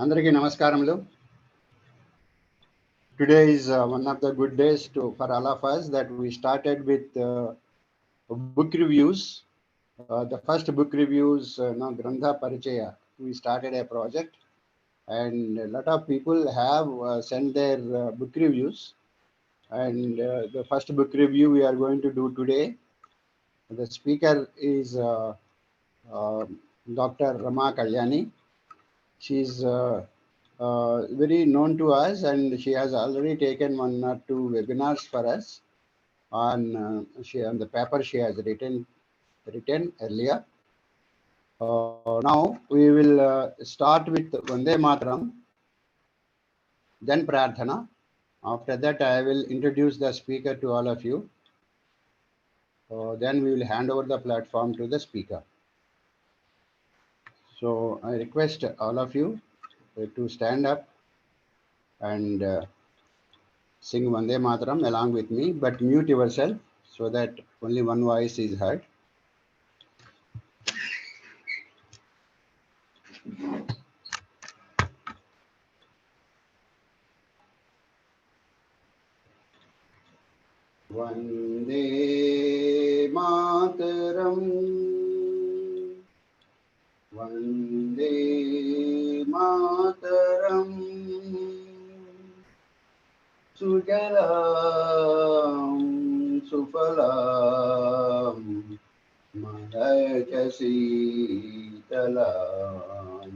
అందరికీ నమస్కారములు. Today is one of the good days for all of us that we started with book reviews. The first book reviews, Grantha Paricaya. We started a project, and a lot of people have sent their book reviews. And the first book review we are going to do today. The speaker is Dr. Ramakalyani. She is very known to us, and she has already taken one or two webinars for us on the paper she has written earlier. Now we will start with Vande Mataram, then Prarthana. After that, I will introduce the speaker to all of you. Then we will hand over the platform to the speaker. So I request all of you to stand up and sing Vande Mataram along with me, but mute yourself so that only one voice is heard. Vande Mataram, Vande Mataram, Sujalam Sufalam, Mahakasitalam,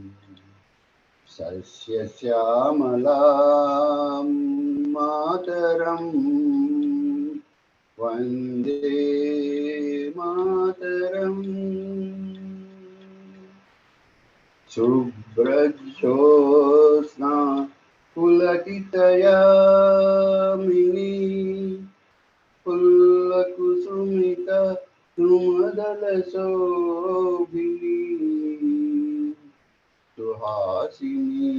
Sasya Syamalam Mataram, Vande Mataram. Subhrajyosna Pulakitayamini Pullakusumita Numadalasobhini Suhasini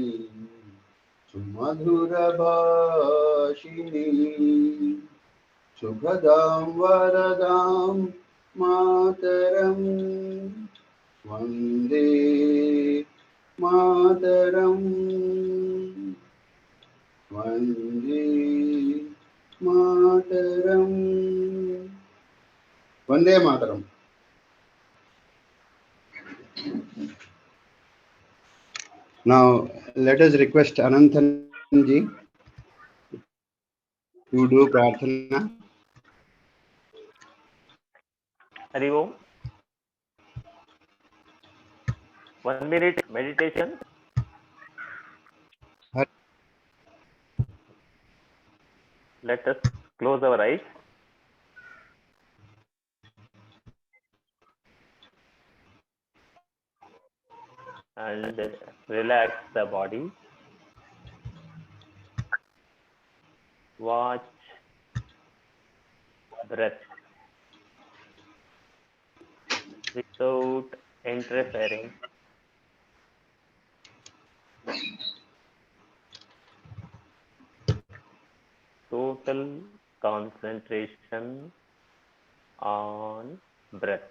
Sumadhurabhashini Sugadam Varadam Mataram, Vande Mataram, Vande Mataram, Vande Mataram. Now let us request Ananthanji to do Prarthana. Hari Om. 1 minute meditation. Let us close our eyes. And relax the body. Watch breath without interfering. Total concentration on breath.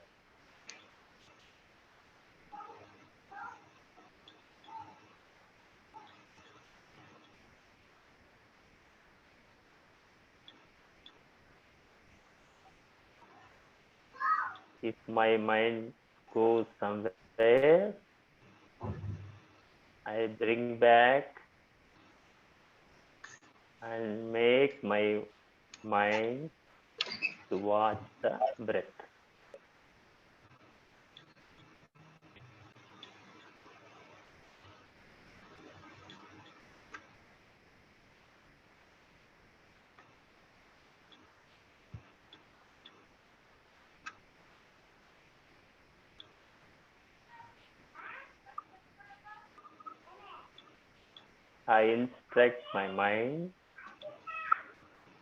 If my mind goes somewhere, I bring back and make my mind to watch the breath. I instruct my mind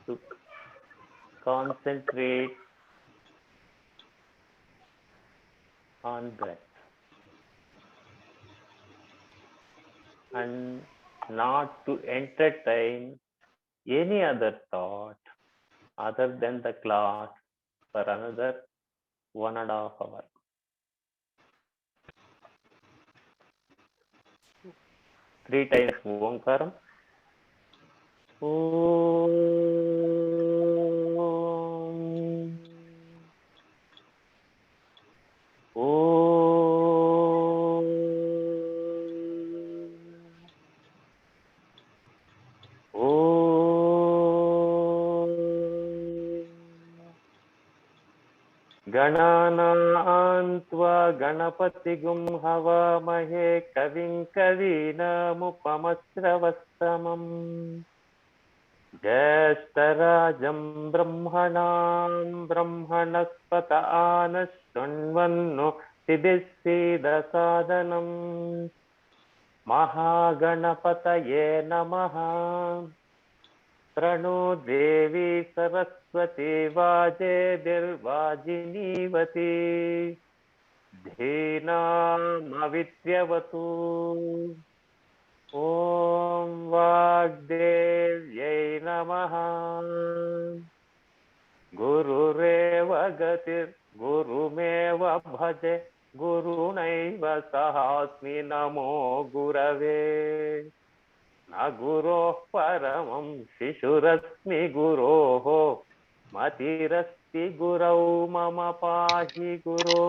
to concentrate on breath and not to entertain any other thought other than the class for another 1.5 hours. 3 times Omkaram. Om. Om. Om. Ganana Antva Ganapatigum Havamahe Kavin Kavinamupamastravastamam Jyashtarajam Brahmanam Brahmanaspata Anashunvanno Siddhisiddha Sadanam Mahaganapataye Namaha प्रणो देवी सरस्वती वाजेभिर्वाजिनीवती धीनामविद्यवतु ॐ वाग्देव्यै नमः गुरुरेव गतिर्गुरुमेव भजे गुरुणैव सहास्मि नमो गुरवे न गुरोः परमं शिशुरस्मि गुरोः मतिरस्ति गुरौ मम पाहि गुरो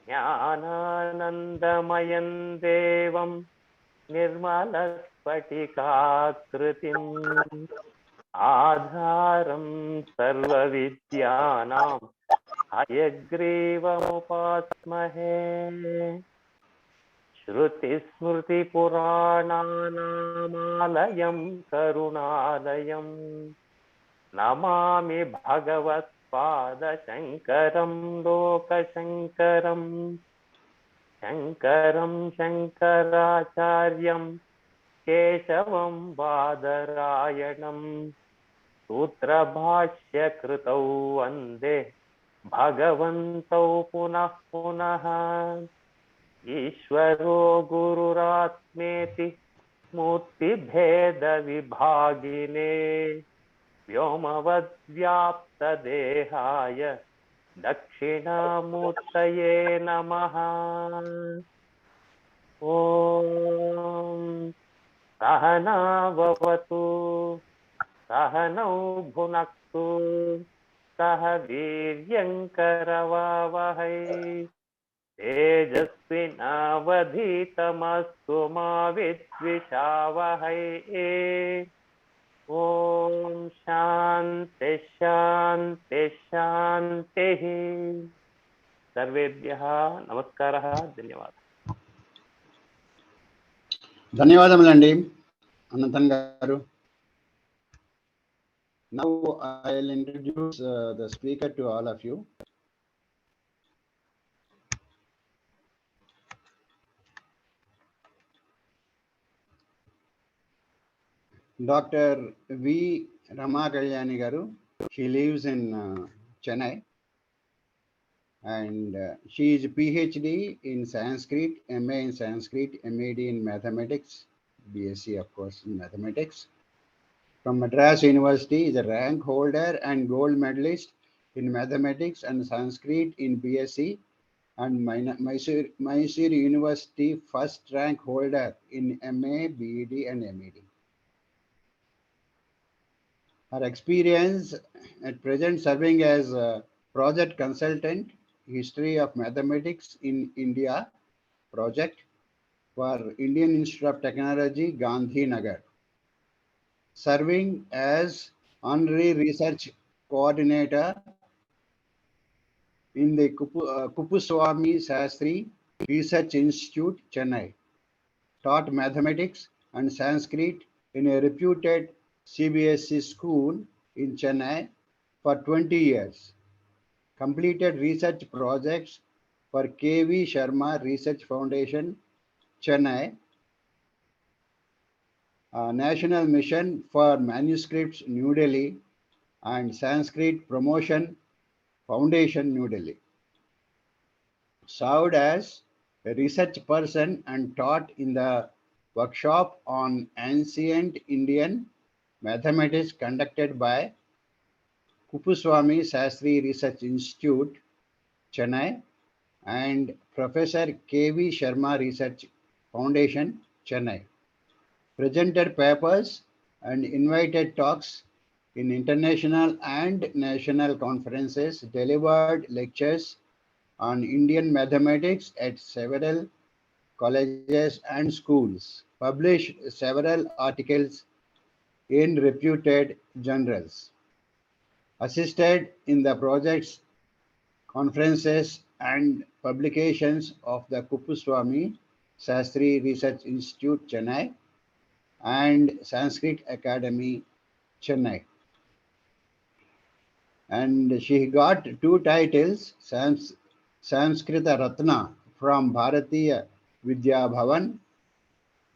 ज्ञानानन्दमयं देवं निर्मलस्फटिकाकृतिम् आधारं सर्वविद्यानां हयग्रीवमुपास्महे श्रुतिस्मृतिपुराणानामालयं करुणालयं नमामि भगवत्पादशङ्करं लोकशङ्करं शङ्करं शङ्कराचार्यं केशवं बादरायणं सूत्रभाष्यकृतौ वन्दे भगवन्तौ पुनः पुनः ईश्वरो गुरुरात्मेति मूर्तिभेदविभागिने व्योमवद्व्याप्तदेहाय दक्षिणामूर्तये नमः ॐ सहनाववतु सहनौ भुनक्तु सह वीर्यङ्करवावहै तेजस्विनावधीतमस्तु मा विद्विषावहै ॐ शान्ति शान्ति शान्तिः सर्वेभ्यः नमस्कारः धन्यवादः ధన్యవాదములండి అనంతన్ గారు. Now I'll introduce the speaker to all of you. Dr. V. Ramakalyani garu. She lives in Chennai, and she is PhD in Sanskrit, MA in Sanskrit, MAD in Mathematics, BSc of course in Mathematics. From Madras University, is a rank holder and gold medalist in Mathematics and Sanskrit in BSc, and Mysore University first rank holder in MA, BEd and MEd. Her experience at present serving as a project consultant, history of mathematics in India project for Indian Institute of Technology, Gandhinagar. Serving as honorary research coordinator in the Kupuswamy Sastry Research Institute, Chennai. Taught mathematics and Sanskrit in a reputed CBSE school in Chennai for 20 years. Completed research projects for K.V. Sharma Research Foundation, Chennai, National Mission for Manuscripts, New Delhi, and Sanskrit Promotion Foundation, New Delhi. Served as a research person and taught in the workshop on ancient Indian mathematics conducted by Kupuswamy Sastry Research Institute, Chennai, and Professor K.V. Sharma Research Foundation, Chennai. Presented papers and invited talks in international and national conferences, delivered lectures on Indian mathematics at several colleges and schools, published several articles in reputed journals, assisted in the projects, conferences, and publications of the Kuppuswamy Sastri Research Institute, Chennai, and Sanskrit Academy, Chennai. And she got two titles, Sanskrita Ratna from Bharatiya Vidya Bhavan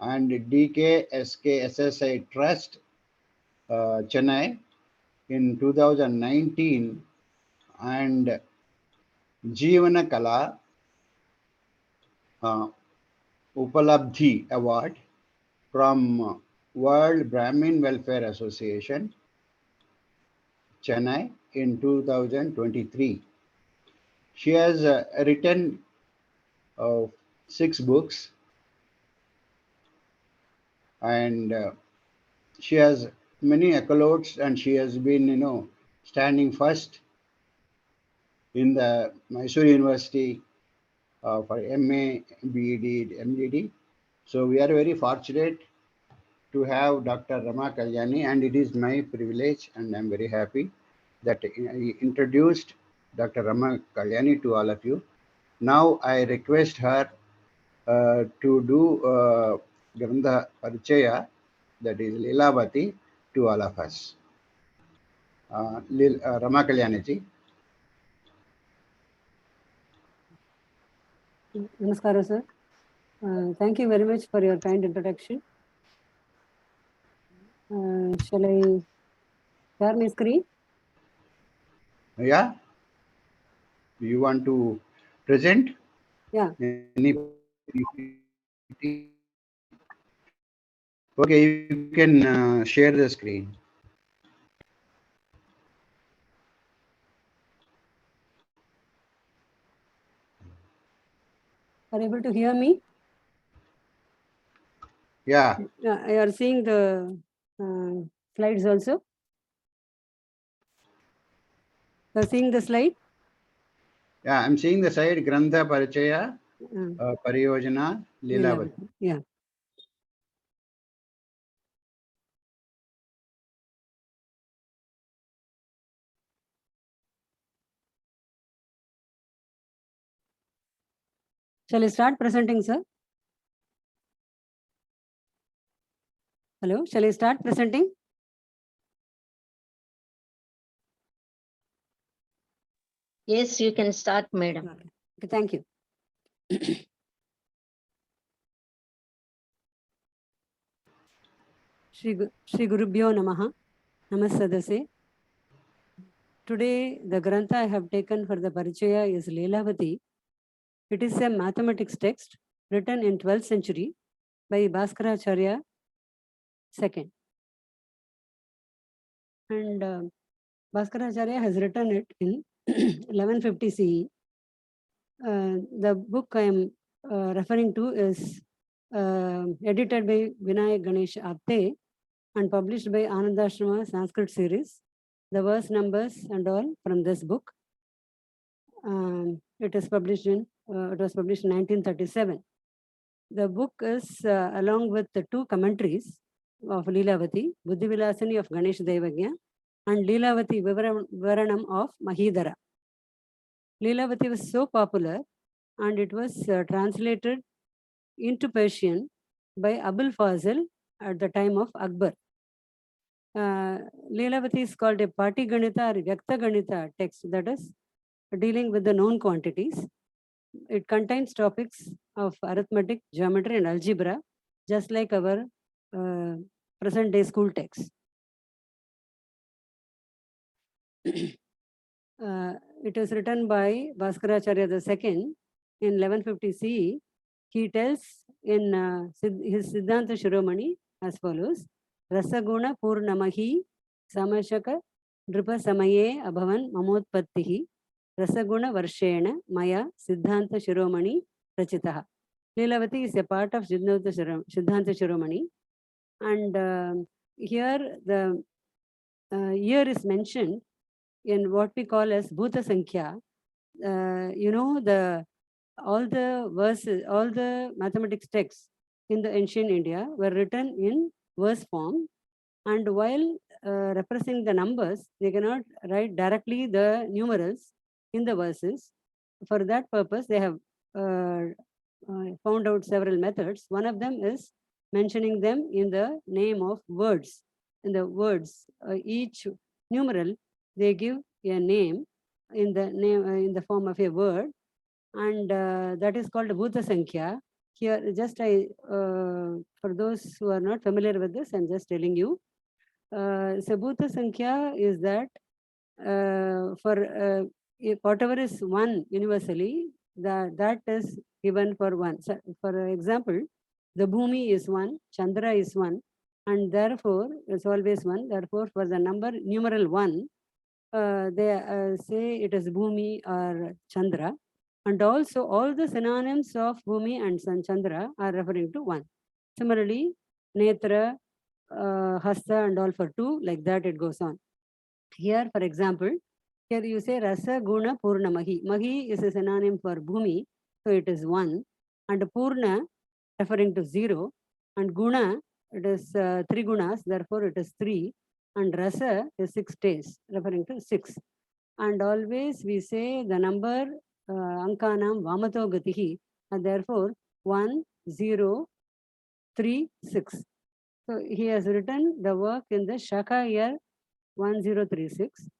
and DKSKSSI Trust, Chennai in 2019, and Jeevana Kala uh, Upalabdhi Award from World Brahmin Welfare Association, Chennai in 2023. She has written 6 books, and she has many accolades, and she has been, standing first in the Mysore University for MA, BEd, MGD. So we are very fortunate to have Dr. Ramakalyani, and it is my privilege, and I'm very happy that I introduced Dr. Ramakalyani to all of you. Now I request her to do Grantha Paricaya, that is Lalivati, to all of us. Ramakalyani ji. Namaskara, sir. Thank you very much for your kind introduction. Shall I share my screen? Yeah. Do you want to present? Yeah. Any PPT? Okay, you can share the screen. Are you able to hear me? Yeah. You are seeing the slides also? You are seeing the slide? Yeah, I'm seeing the side Grantha Paricaya, Pariyojana, Lalivati. Yeah. Shall I start presenting, sir? Hello, shall I start presenting? Yes, you can start, madam. Okay, thank you. Shri Gurubhyo Namaha. Namasadase. Today, the Grantha I have taken for the Paricaya is Lalivati. It is a mathematics text written in 12th century by Bhaskaracharya II. And Bhaskaracharya has written it in 1150 CE. The book I am referring to is edited by Vinayak Ganesh Apte and published by Anandashrama Sanskrit series. The verse numbers and all from this book. It was published in 1937. The book is along with the 2 commentaries of Lalivati, Buddhivilasani of Ganesh Devagya and Lalivati Vivaranam of Mahidara. Lalivati was so popular and it was translated into Persian by Abul Fazil at the time of Akbar. Lalivati is called a Pati Ganita or Vyakta Ganita text, that is dealing with the known quantities. It contains topics of arithmetic, geometry, and algebra, just like our present-day school text. It is written by Bhaskaracharya II in 1150 CE. He tells in his Siddhanta Shiromani as follows: Rasaguna Purnamahi Samashaka Dripa Samaye Abhavan Mamotpattihi Rasaguna Varshena Maya Siddhanta Shiromani Rachitaha. Lilavati is a part of Siddhanta Shiromani. And here the year is mentioned in what we call as Bhuta Sankhya. All the verses, all the mathematics texts in the ancient India were written in verse form. And while representing the numbers, they cannot write directly the numerals in the verses. For that purpose, they have found out several methods. One of them is mentioning them in the name of words. In the words, each numeral, they give a name in the form of a word, and that is called Bhuta Sankhya. Here, just for those who are not familiar with this, I'm just telling you. So Bhuta Sankhya is that for if whatever is one universally, that is given for one. So for example, the Bhumi is one, Chandra is one, and therefore it's always one. Therefore, for the number numeral one, they say it is Bhumi or Chandra. And also all the synonyms of Bhumi and Chandra are referring to one. Similarly, Netra, Hasta and all for two, like that it goes on. Here, for example, here you say Rasa Guna Purna Mahi. Mahi is a synonym for Bhumi, so it is one. And Purna referring to 0. And Guna, it is 3 gunas, therefore it is 3. And Rasa is 6 days, referring to 6. And always we say the number Ankanam Vamato Gatihi, and therefore 1, 0, 3, 6. So he has written the work in the Shaka year 1036.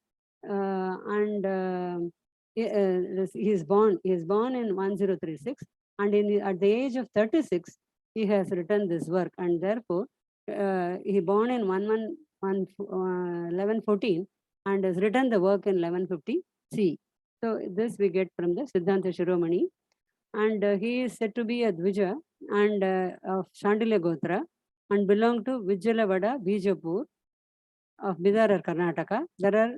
He is born in 1036, and at the age of 36 he has written this work, and therefore he born in 1114 and has written the work in 1150 C. So this we get from the Siddhanta Shiromani, and he is said to be a Dvija and of Shandilya Gotra and belong to Vijalavada Bijapur of Bidar, Karnataka. There are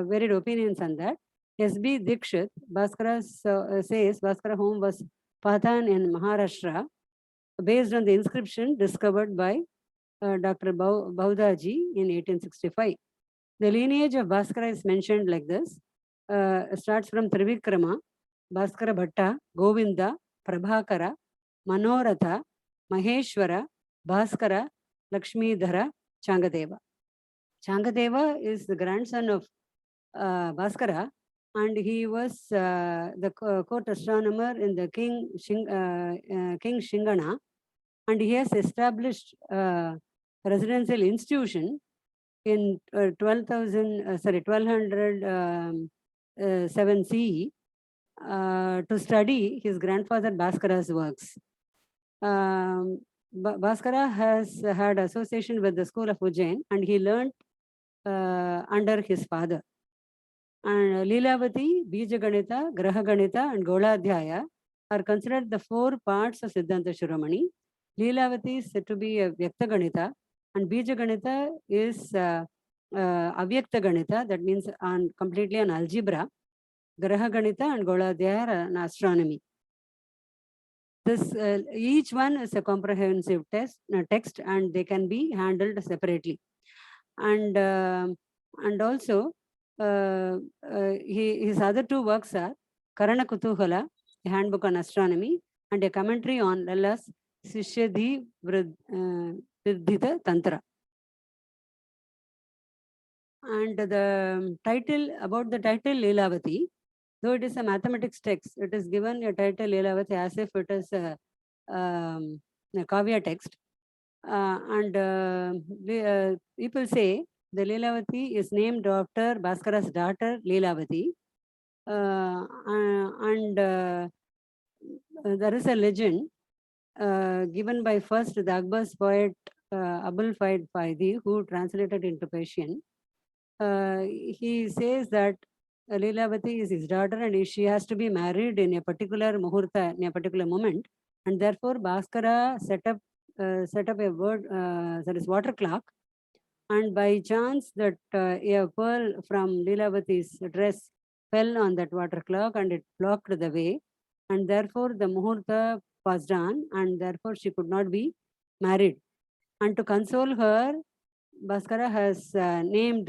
varied opinions on that. S.B. Dikshit, Bhaskara says Bhaskara home was Pathan in Maharashtra, based on the inscription discovered by Dr. Baudaji in 1865. The lineage of Bhaskara is mentioned like this. Starts from Trivikrama, Bhaskara Bhatta, Govinda, Prabhakara, Manoratha, Maheshwara, Bhaskara, Lakshmidhara, Changadeva. Changadeva is the grandson of Bhaskara, and he was the court astronomer in the King Shingana, and he has established a residential institution in 1207 CE to study his grandfather Bhaskara's works. Bhaskara has had association with the school of Ujjain, and he learned under his father. And Lilavati, Bija Ganita, Graha Ganita, and Goladhyaya are considered the 4 parts of Siddhanta Shiromani. Lilavati is said to be a Vyakta Ganita, and Bija Ganita is Avyakta Ganita, that means completely an algebra. Graha Ganita and Goladhyaya are an astronomy. This each one is a comprehensive text, and they can be handled separately. And also his other 2 works are Karana Kutuhala, a handbook on astronomy, and a commentary on Lala's Sishyadhi Viddhita Tantra. And the title, about the title Lilavati, though it is a mathematics text, it is given a title Lilavati as if it is a Kavya text. People say the Lilavati is named after Bhaskara's daughter Lilavati. There is a legend given by first the Akbar's poet Abul Faid Faidi, who translated into Persian. He says that Lilavati is his daughter, and she has to be married in a particular muhurta, in a particular moment, and therefore Bhaskara set up a water clock, and by chance that a pearl from Lilavati's dress fell on that water clock and it blocked the way. and therefore the Muhurta passed on, and therefore she could not be married. And to console her, Bhaskara has named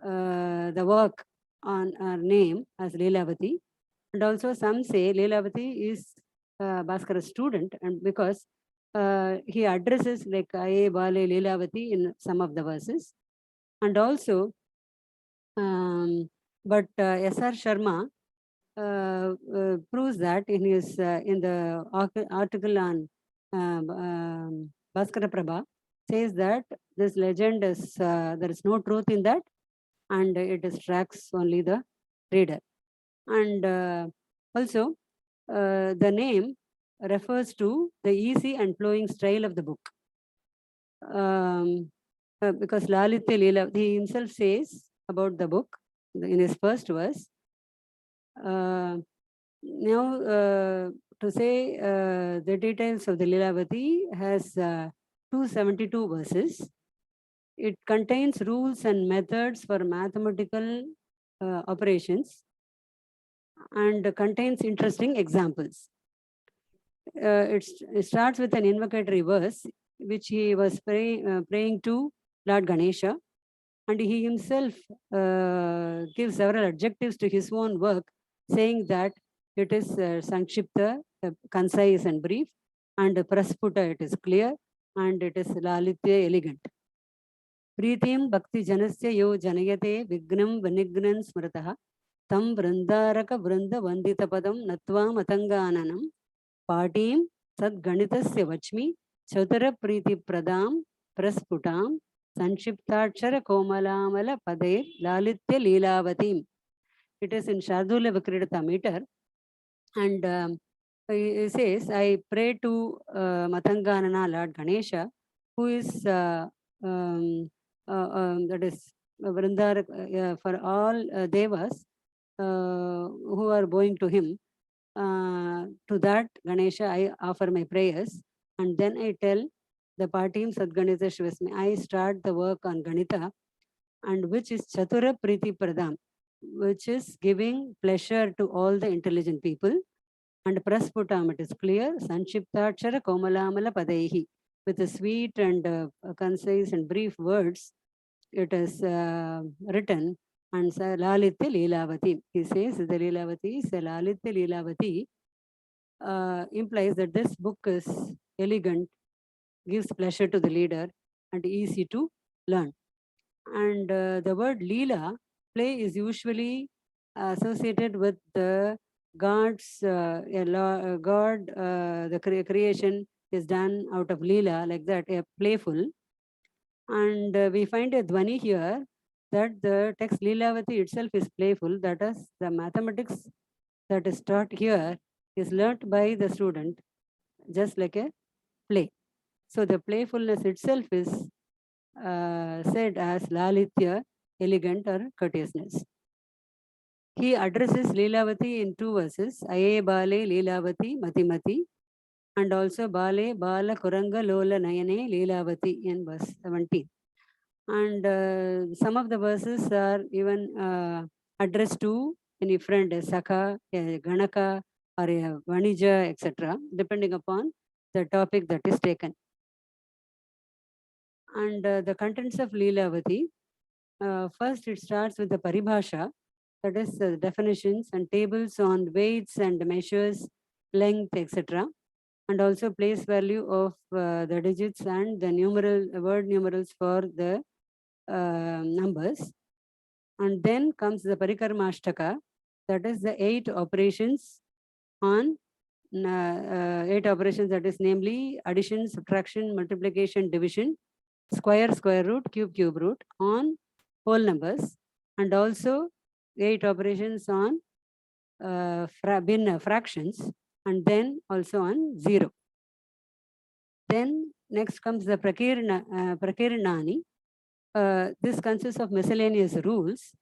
the work on her name as Lilavati. And also some say Lilavati is Bhaskara's student, and because he addresses like Aye Bale Lilavati in some of the verses. And also, but S.R. Sharma proves that in his in the article on Bhaskara Prabha, says that this legend is there is no truth in that, and it distracts only the reader. And also, the name refers to the easy and flowing style of the book. Because Lalitya Leela, he himself says about the book in his first verse. Now, to say the details of the Lilavati has 272 verses. It contains rules and methods for mathematical operations and contains interesting examples. It starts with an invocatory verse, which he was praying to Lord Ganesha, and he himself gives several adjectives to his own work, saying that it is Sankshipta, concise and brief, and Prasputa, it is clear, and it is Lalitya, elegant. Pritim Bhakti Janasya Yo Janayate Vignam Vanignan Smrataha Tam Vrindaraka Vrinda Vandita Padam Natva Matangananam Patim Sad Ganitasya Vachmi Chatara Priti Pradam Prasputam Sanshiptachara Komalamala Pade Lalitya Leelavatim. It is in Shardula Vikridata meter, and he says, I pray to Matanganana Lord Ganesha, who is that is Vrindar for all devas who are going to him. To that Ganesha, I offer my prayers, and then I tell the Patim Sadganita Shivasmi, I start the work on Ganita, and which is Chatura Priti Pradam, which is giving pleasure to all the intelligent people. And Prasputam, it is clear, Sanshiptachara Komalamala Padehi, with the sweet and concise and brief words, it is written, and Lalitya Leelavati. He says the Leelavati is Lalitya Leelavati, implies that this book is elegant, gives pleasure to the reader, and easy to learn. And the word Leela, play, is usually associated with the God's God, the creation is done out of Leela, like that, playful. And we find a Dwani here that the text Leelavati itself is playful. That is, the mathematics that is taught here is learnt by the student, just like a play. So the playfulness itself is said as Lalitya, elegant or courteousness. He addresses Leelavati in two verses, Aye Bale Leelavati Matimati, and also Bale Bala Kuranga Lola Nayane Leelavati in verse 17. And some of the verses are even addressed to any friend, a Sakha, a Ganaka, or a Vanija, etc., depending upon the topic that is taken. And the contents of Leelavati, first it starts with the Paribhasha, that is definitions and tables on weights and measures, length, etc., and also place value of the digits and the word numerals for the numbers. And then comes the Parikarmashtaka, that is the 8 operations on 8 operations, that is namely addition, subtraction, multiplication, division, square, square root, cube, cube root on whole numbers, and also 8 operations on bin fractions, and then also on 0. Then next comes the Prakiranani. This consists of miscellaneous rules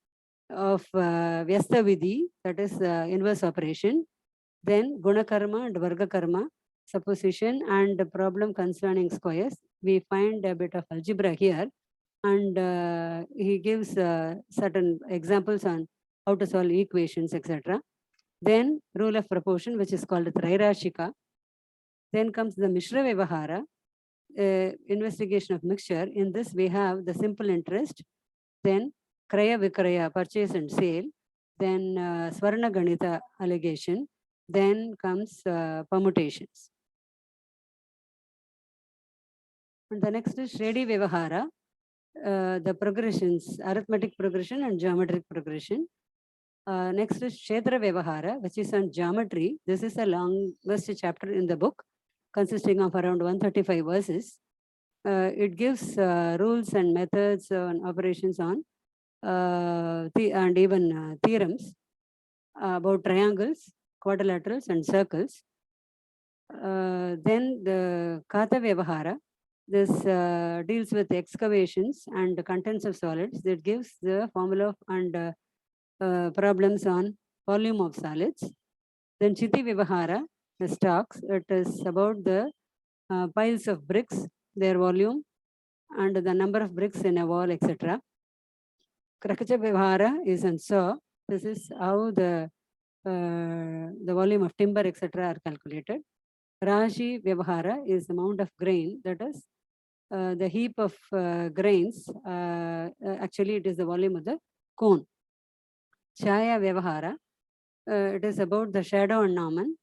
of Vyasta Vidhi, that is inverse operation, then Gunakarma and Vargakarma, supposition, and the problem concerning squares. We find a bit of algebra here, and he gives certain examples on how to solve equations, etc. Then rule of proportion, which is called Trairashika. Then comes the Mishra Vyavahara, investigation of mixture. In this, we have the simple interest, then Kraya Vikraya, purchase and sale, then Swarna Ganita allegation, then comes permutations. And the next is Shredi Vyavahara, the progressions, arithmetic progression and geometric progression. Next is Kshetra Vyavahara, which is on geometry. This is the longest chapter in the book, consisting of around 135 verses. It gives rules and methods and operations on and even theorems about triangles, quadrilaterals, and circles. Then the Kata Vyavahara, this deals with excavations and the contents of solids. That gives the formula and problems on volume of solids. Then Chiti Vyavahara, the stocks, it is about the piles of bricks, their volume, and the number of bricks in a wall, etc. Krakacha Vyavahara is on saw. This is how the volume of timber, etc. are calculated. Rashi Vyavahara is the amount of grain, that is the heap of grains. Actually, it is the volume of the cone. Chaya Vyavahara, it is about the shadow and Naman.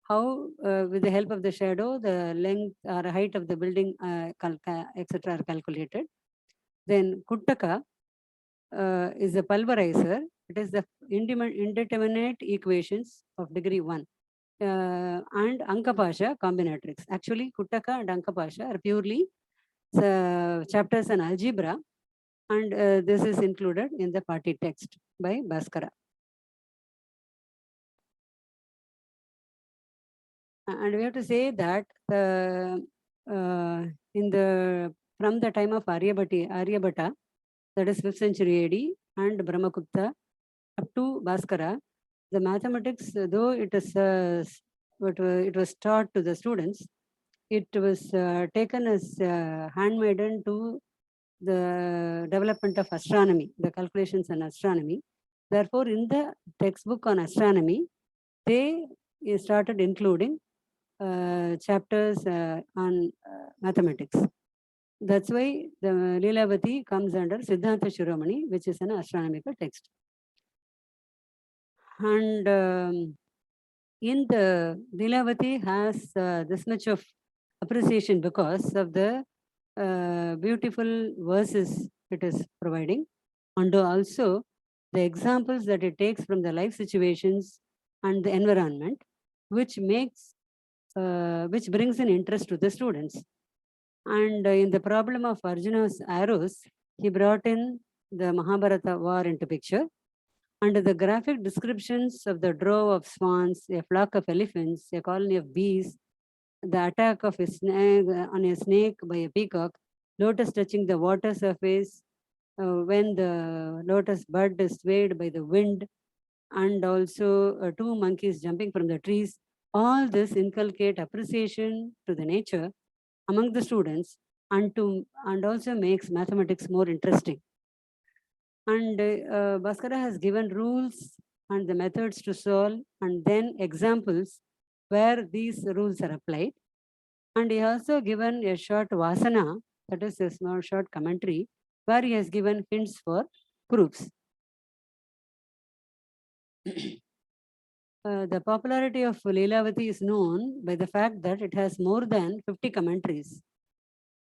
How, with the help of the shadow, the length or height of the building, etc. are calculated. Then Kuttaka is a pulverizer. It is the indeterminate equations of degree 1. And Ankapasha combinatorics. Actually, Kuttaka and Ankapasha are purely chapters on algebra, and this is included in the party text by Bhaskara. And we have to say that from the time of Aryabhata, that is 5th century AD, and Brahmagupta up to Bhaskara, the mathematics, though it was taught to the students, it was taken as handmaiden to the development of astronomy, the calculations on astronomy. Therefore, in the textbook on astronomy, they started including chapters on mathematics. That's why the Lilavati comes under Siddhanta Shiromani, which is an astronomical text. And in the Lilavati has this much of appreciation because of the beautiful verses it is providing, and also the examples that it takes from the life situations and the environment, which brings an interest to the students. And in the problem of Arjuna's arrows, he brought in the Mahabharata war into picture. And the graphic descriptions of the drove of swans, a flock of elephants, a colony of bees, the attack of a snake on a snake by a peacock, lotus touching the water surface, when the lotus bud is swayed by the wind, and also 2 monkeys jumping from the trees. All this inculcate appreciation to the nature among the students, and also makes mathematics more interesting. And Bhaskara has given rules and the methods to solve, and then examples where these rules are applied. And he also given a short vasana, that is a small short commentary, where he has given hints for proofs. The popularity of Lilavati is known by the fact that it has more than 50 commentaries.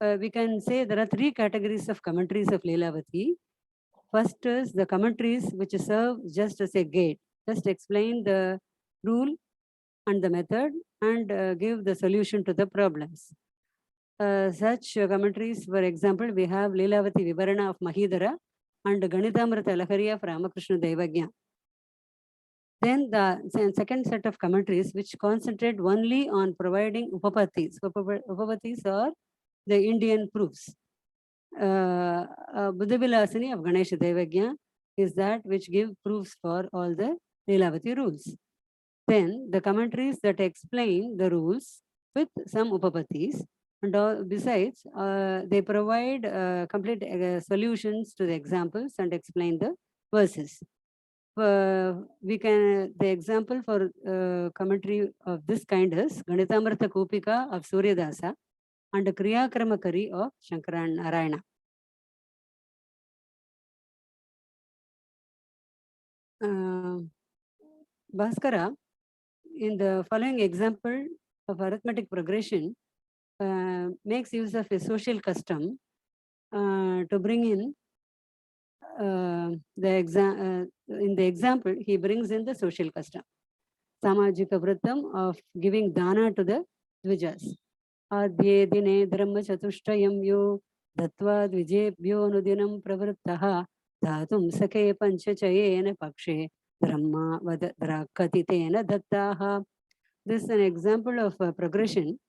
We can say there are 3 categories of commentaries of Lilavati. First is the commentaries which serve just as a gate, just explain the rule and the method and give the solution to the problems. Such commentaries, for example, we have Lilavati Vivarana of Mahidara and Ganitamrita Lahari of Ramakrishna Devagya. Then the second set of commentaries which concentrate only on providing upapatis. Upapatis are the Indian proofs. Buddhavilasani of Ganesha Devagya is that which give proofs for all the Lilavati rules. Then the commentaries that explain the rules with some upapatis, and besides they provide complete solutions to the examples and explain the verses. The example for commentary of this kind is Ganitamrta Kupika of Suryadasa and Kriya Kramakari of Shankaran Narayana. Bhaskara, in the following example of arithmetic progression, makes use of a social custom to bring in in the example, he brings in the social custom. Samajika Vratam of giving dana to the Dvijas. Adye dine dharma chatushtayam yo datva dvijebhyo nudinam pravrittaha dhatum sakhe panchachayena pakshe dhamma vadrakatitena dattaha. This is an example of progression.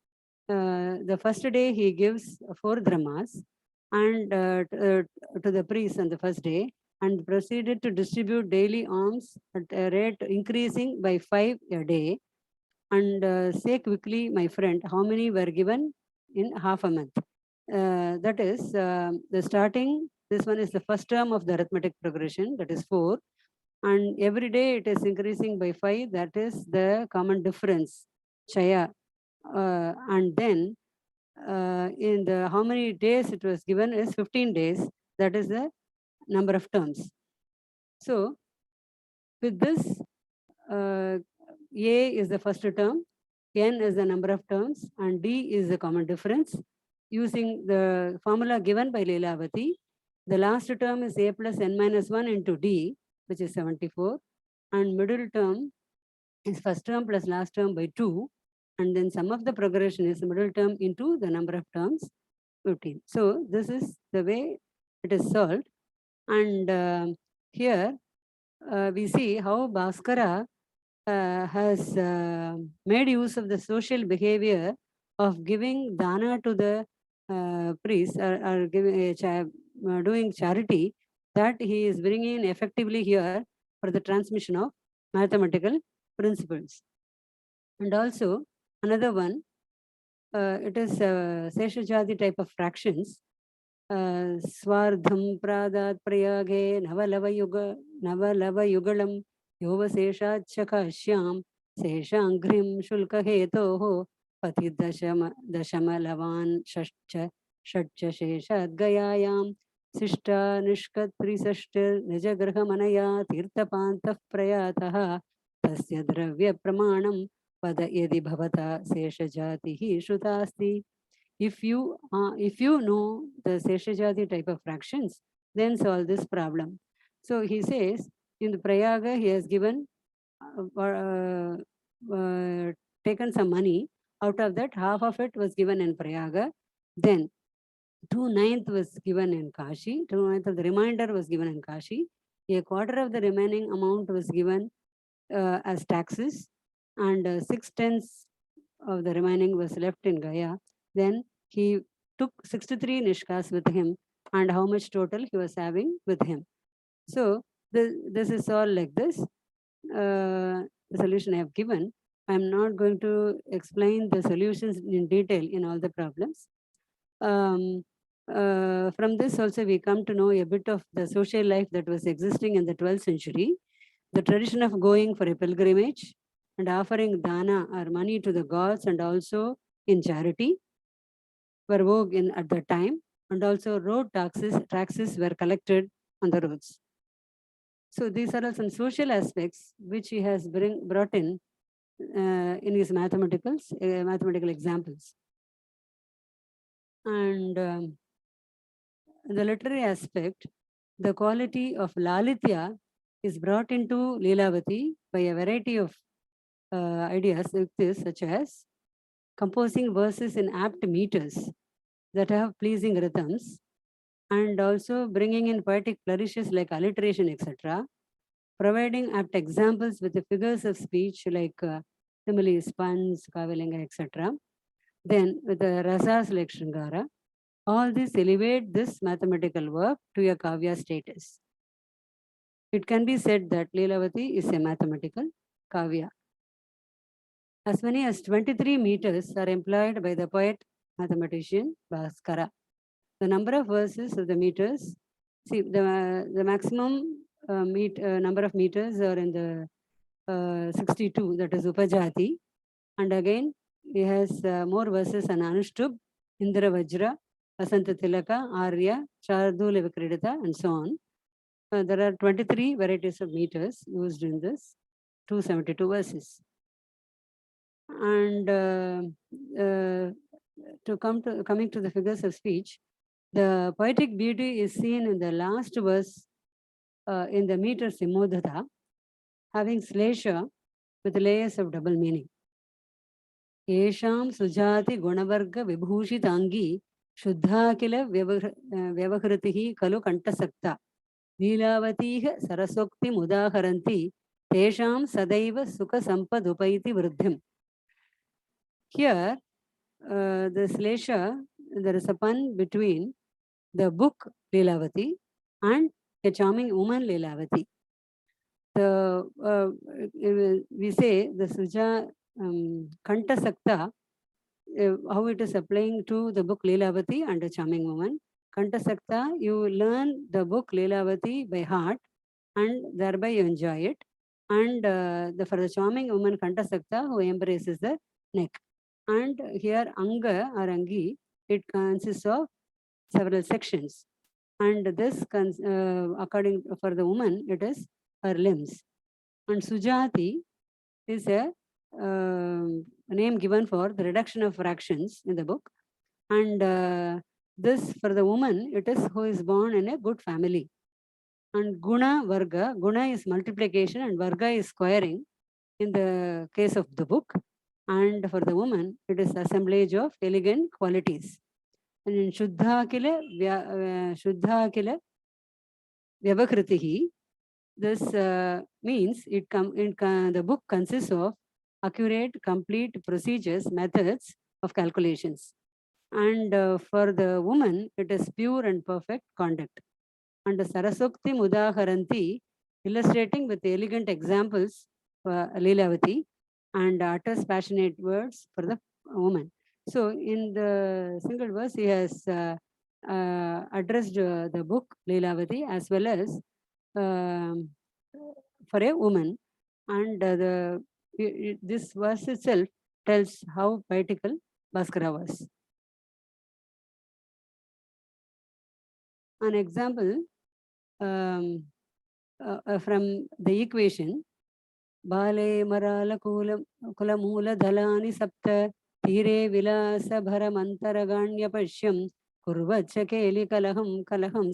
The first day he gives 4 dhammas and to the priest on the first day, and proceeded to distribute daily alms at a rate increasing by 5 a day. And say quickly, my friend, how many were given in half a month? That is the starting. This one is the first term of the arithmetic progression, that is 4. And every day it is increasing by 5. That is the common difference, Chaya. And then in the how many days it was given is 15 days. That is the number of terms. So with this, A is the first term, N is the number of terms, and D is the common difference. Using the formula given by Lalivati, the last term is A plus N minus 1 into D, which is 74. And middle term is first term plus last term by 2. And then sum of the progression is the middle term into the number of terms, 15. So this is the way it is solved. And here we see how Bhaskara has made use of the social behavior of giving dana to the priests or giving doing charity, that he is bringing effectively here for the transmission of mathematical principles. And also another one, it is Seshajati type of fractions. Swardham pradat prayage navalava Yovaseshachakashyam Seshangrim Shulkahetoho Pati Dashamalavan Shashcha Sheshad Gayayam Sishta Nishkatri Sashtir Nijagrahamanaya Tirtapantah Prayataha Tasya Dravya Pramanam Pada Yadi Bhavata Seshajatihi Shrutasti. If you know the Seshajati type of fractions, then solve this problem. So he says, in the Prayaga, he has given, taken some money. Out of that, half of it was given in Prayaga. Then 2/9 was given in Kashi. 2/9 of the remainder was given in Kashi. A quarter of the remaining amount was given as taxes, and 6/10 of the remaining was left in Gaya. Then he took 63 nishkas with him, and how much total he was having with him. So this is all like this. The solution I have given. I'm not going to explain the solutions in detail in all the problems. From this also we come to know a bit of the social life that was existing in the 12th century. The tradition of going for a pilgrimage and offering dana or money to the gods, and also in charity, were vogue at the time, and also road taxes were collected on the roads. So these are some social aspects which he has brought in his mathematical examples. And the literary aspect, the quality of Lalitya is brought into Lalivati by a variety of ideas like this, such as composing verses in apt meters that have pleasing rhythms, and also bringing in poetic flourishes like alliteration, etc., providing apt examples with the figures of speech like similes, puns, kavalinga, etc. Then with the rasas like Shringara, all this elevate this mathematical work to a kavya status. It can be said that Lalivati is a mathematical kavya. As many as 23 meters are employed by the poet mathematician Bhaskara. The number of verses of the meters, see the maximum number of meters are in the 62, that is Upajati. And again, he has more verses on Anushtub, Indra Vajra, Vasanta Tilaka, Arya, Shardula Vikridita, and so on. There are 23 varieties of meters used in this 272 verses. And coming to the figures of speech, the poetic beauty is seen in the last verse in the meter Simodhata, having slesha with layers of double meaning. Yesham Sujati Gunavarga Vibhushitangi Shuddha Kila Vyavahritihi Kalu Kantasakta Leelavatiha Sarasokti Mudaharanti Tesham Sadaiva Sukha Sampadupaiti Vruddhim. Here, the Slesha, there is a pun between the book Leelavati and a charming woman Leelavati. We say the Suja Kantasakta, how it is applying to the book Leelavati and a charming woman. Kantasakta, you learn the book Leelavati by heart and thereby you enjoy it. And for the charming woman Kantasakta, who embraces the neck. And here Anga or Angi, it consists of several sections. And this, according for the woman, it is her limbs. And Sujati is a name given for the reduction of fractions in the book. And this for the woman, it is who is born in a good family. And Guna Varga, Guna is multiplication and Varga is squaring in the case of the book. And for the woman, it is assemblage of elegant qualities. And in Shuddha Kila Vyavakritihi, this means the book consists of accurate, complete procedures, methods of calculations. And for the woman, it is pure and perfect conduct. And the Sarasokti Mudaharanti, illustrating with elegant examples for Leelavati, and utters passionate words for the woman. So in the single verse, he has addressed the book Leelavati as well as for a woman. And this verse itself tells how poetical Bhaskara was. An example from the equation, Bale Marala Kulamula Dhalani Sapta Tire Vilasa Bharamantara Pashyam Kurvacha Keli Kalaham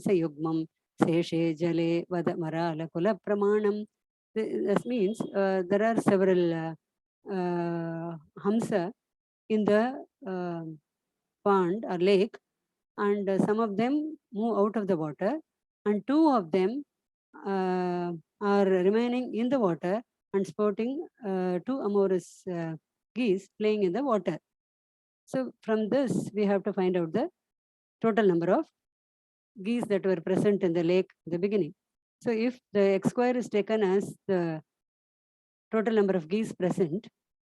Sayugmam Seshe Jale Vada Marala Kula Pramanam. This means there are several Hamsa in the pond or lake, and some of them move out of the water, and two of them are remaining in the water and sporting two amorous geese playing in the water. So from this, we have to find out the total number of geese that were present in the lake in the beginning. So if the x square is taken as the total number of geese present,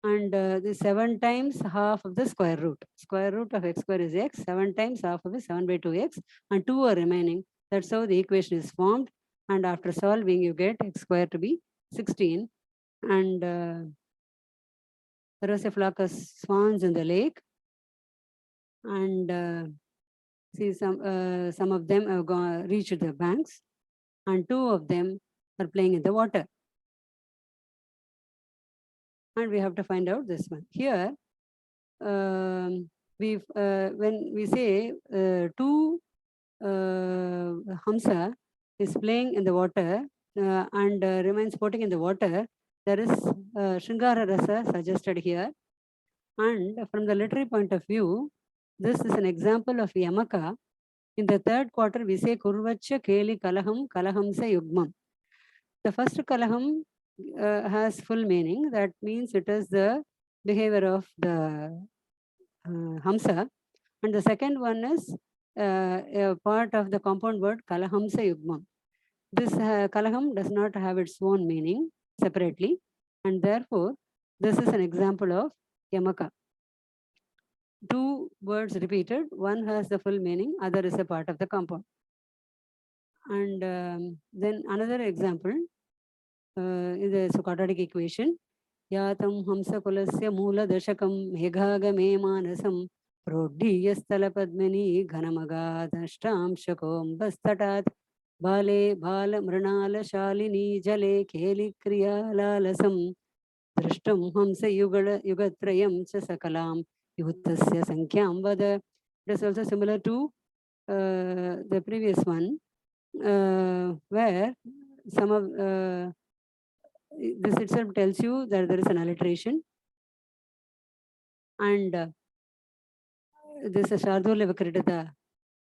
and the 7 times half of the square root. Square root of x square is x, 7 times half of is 7 by 2x, and 2 are remaining. That's how the equation is formed. And after solving, you get x square to be 16. And there was a flock of swans in the lake. And see, some of them have reached the banks, and 2 of them are playing in the water. And we have to find out this one. Here, when we say 2 Hamsa is playing in the water and remains floating in the water, there is Shringara Rasa suggested here. And from the literary point of view, this is an example of Yamaka. In the 3rd quarter, we say Kurvacha Keli Kalaham Kalahamsa Yugmam. The first Kalaham has full meaning. That means it is the behavior of the Hamsa. And the second one is a part of the compound word Kalahamsa Yugmam. This Kalaham does not have its own meaning separately, and therefore this is an example of Yamaka. 2 words repeated, one has the full meaning, other is a part of the compound. And then another example is the quadratic equation. Yatam hamsa kulasya moola dashakam meghagame manasam prodhiyastalapadmini ghanamagad shako bastatat bale bala mrinala shalini jale keli kriya lalasam drashtam hamsa yugatrayam cha sakalam yutasya sankyam vada. It is also similar to the previous one, where some of this itself tells you that there is an alliteration, and this is Shardula Vikritata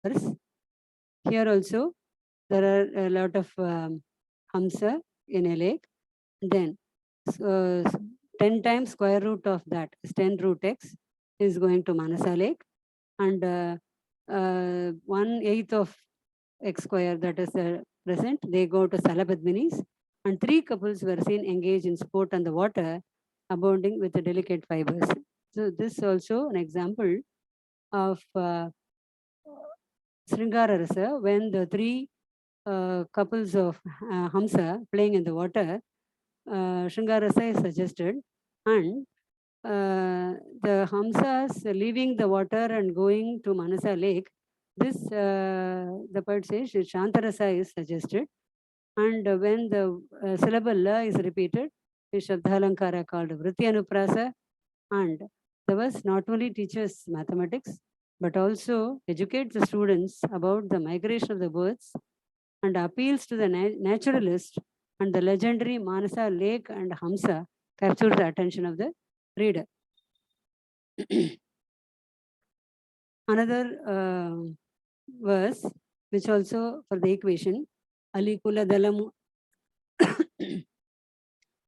verse. Here also there are a lot of hamsa in a lake. Then 10 times square root of that is 10 root x is going to Manasa lake, and 1/8 of x square, that is present, they go to Salapadminis, and 3 couples were seen engaged in sport on the water, abounding with the delicate fibers. So this is also an example of Sringara Rasa, when the 3 couples of Hamsa playing in the water, Sringara Rasa is suggested, and the Hamsas leaving the water and going to Manasa lake, this the poet says Shantarasa is suggested, and when the syllable la is repeated, is Shabdhalankara called Vrityanuprasa, and the verse not only teaches mathematics but also educates the students about the migration of the birds and appeals to the naturalist, and the legendary Manasa lake and Hamsa capture the attention of the reader. Another verse, which also for the equation, Alikula Dalam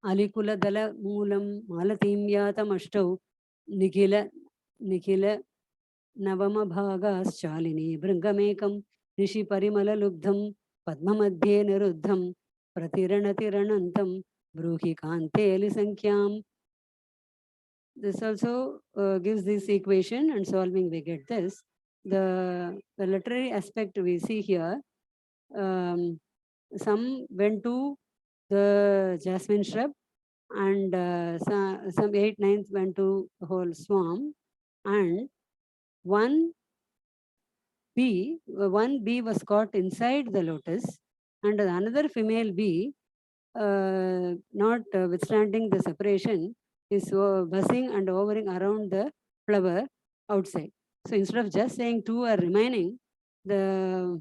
Alikula Dala Moolam Malatim Yatam Ashtau Nikhila Navama Bhagas Chalini Bringamekam Rishi Parimala Lubdham Padmamadhye Niruddham Pratiranati Ranantam Bruhi Kante Elisankyam. This also gives this equation, and solving we get this. The literary aspect we see here, some went to the jasmine shrub, and some 8/9 went to the whole swarm, and one bee was caught inside the lotus, and another female bee, not withstanding the separation, is buzzing and hovering around the flower outside. So instead of just saying 2 are remaining, the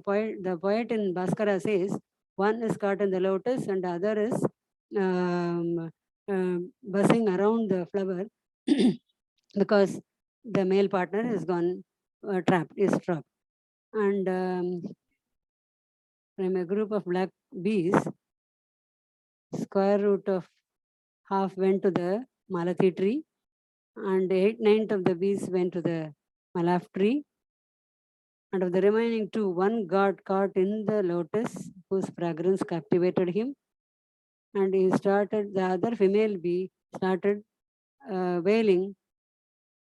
poet in Bhaskara says one is caught in the lotus and the other is buzzing around the flower because the male partner is gone trapped. And from a group of black bees, square root of half went to the Malathi tree, and 8/9 of the bees went to the Malaf tree. And of the remaining 2, one got caught in the lotus, whose fragrance captivated him, and the other female bee started wailing,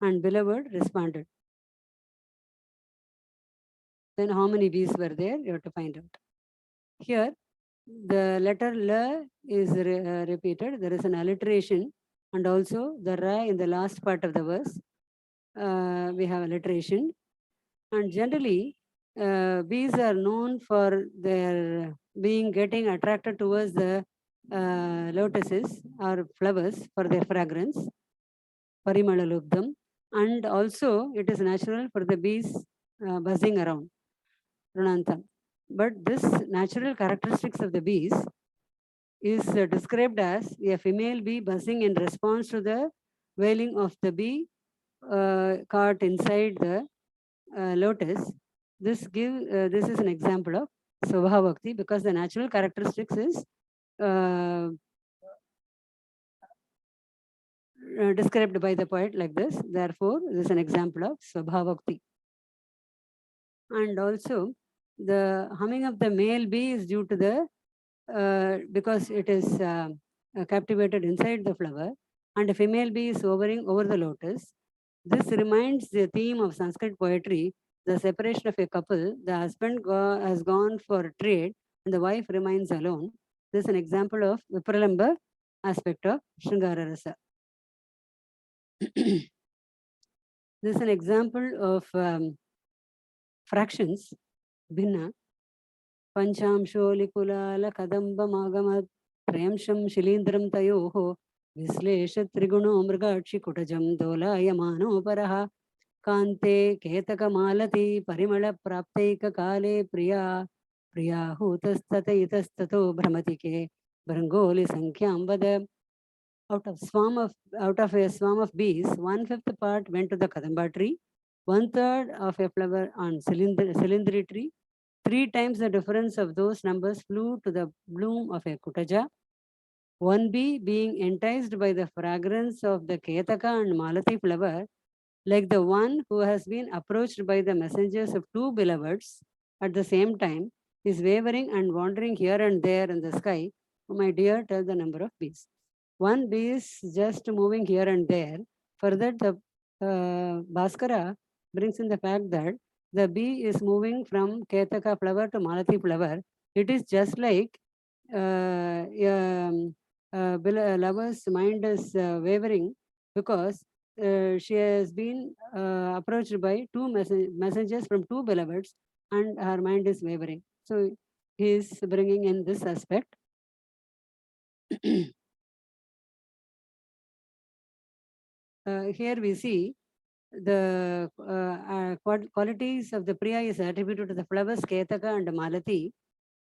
and beloved responded. Then how many bees were there? You have to find out. Here, the letter L is repeated. There is an alliteration, and also the Ra in the last part of the verse. We have alliteration. And generally, bees are known for their getting attracted towards the lotuses or flowers for their fragrance, parimalalubdam, and also it is natural for the bees buzzing around, runantam. But this natural characteristics of the bees is described as a female bee buzzing in response to the wailing of the bee caught inside the lotus. This is an example of Swabhavakti, because the natural characteristics is described by the poet like this. Therefore, this is an example of Swabhavakti. And also, the humming of the male bee is due to the because it is captivated inside the flower, and the female bee is hovering over the lotus. This reminds the theme of Sanskrit poetry, the separation of a couple, the husband has gone for trade and the wife remains alone. This is an example of Vipralamba aspect of Shringara Rasa. This is an example of fractions, Bhinna. Panchamsho likulala kadamba magamat prayamsham shilindram tayoho vislesha triguno mrgakshi kutajam dolayamano paraha कांते केतक मालती परिमल प्राप्तैक काले प्रिया प्रिया हूतस्तत इतस्ततो भ्रमति के भृंगोली संख्यां वद. Out of a swarm of bees, 1/5 part went to the kadamba tree, 1/3 of a flower on cylindri tree. 3 times the difference of those numbers flew to the bloom of a kutaja. One bee, being enticed by the fragrance of the ketaka and malati flower, like the one who has been approached by the messengers of two beloveds at the same time, is wavering and wandering here and there in the sky. Oh, my dear, tell the number of bees. One bee is just moving here and there. Further, the Bhaskara brings in the fact that the bee is moving from Ketaka flower to Malati flower. It is just like lover's mind is wavering because she has been approached by two messengers from two beloveds and her mind is wavering. So he is bringing in this aspect. Here we see the qualities of the Priya is attributed to the flowers Ketaka and Malati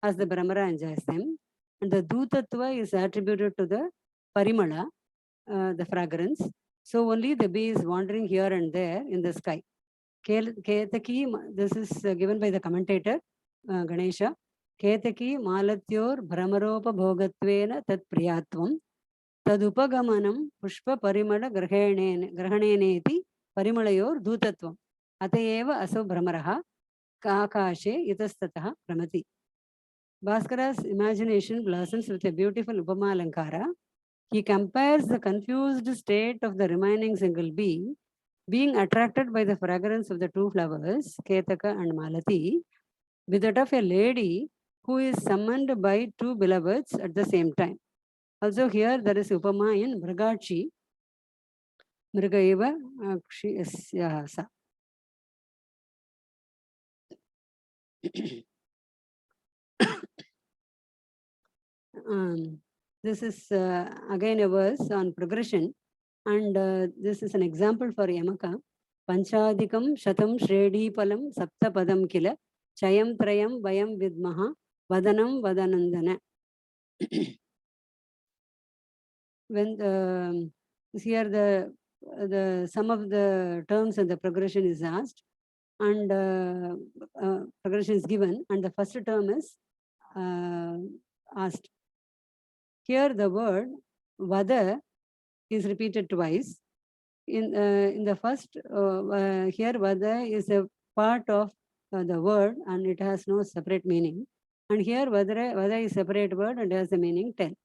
as the Brahmara enjoys them. And the Dutatva is attributed to the Parimala, the fragrance. So only the bee is wandering here and there in the sky. Ketaki, this is given by the commentator, Ganesha. Ketaki malatyor brahmaropa bhogatvena tat priyatvam tadupagamanam pushpa parimala grahaneneti parimalayor dutatvam atayeva aso brahmaraha kakashe itastataha pramati. Bhaskara's imagination blossoms with a beautiful upama alankara. He compares the confused state of the remaining single bee being attracted by the fragrance of the two flowers, Ketaka and Malati, with that of a lady who is summoned by two beloveds at the same time. Also here there is Upama in Mragachi, Mrigaiva Akshiyasa. This is again a verse on progression, and this is an example for Yamaka. Panchadikam shatam shredi palam sapta padam kila chayam trayam vayam vidmaha vadanam vadanandana. When here the sum of the terms and the progression is asked, and progression is given, and the first term is asked. Here the word vada is repeated twice. In the first, here vada is a part of the word and it has no separate meaning. And here vada is separate word and has the meaning 10.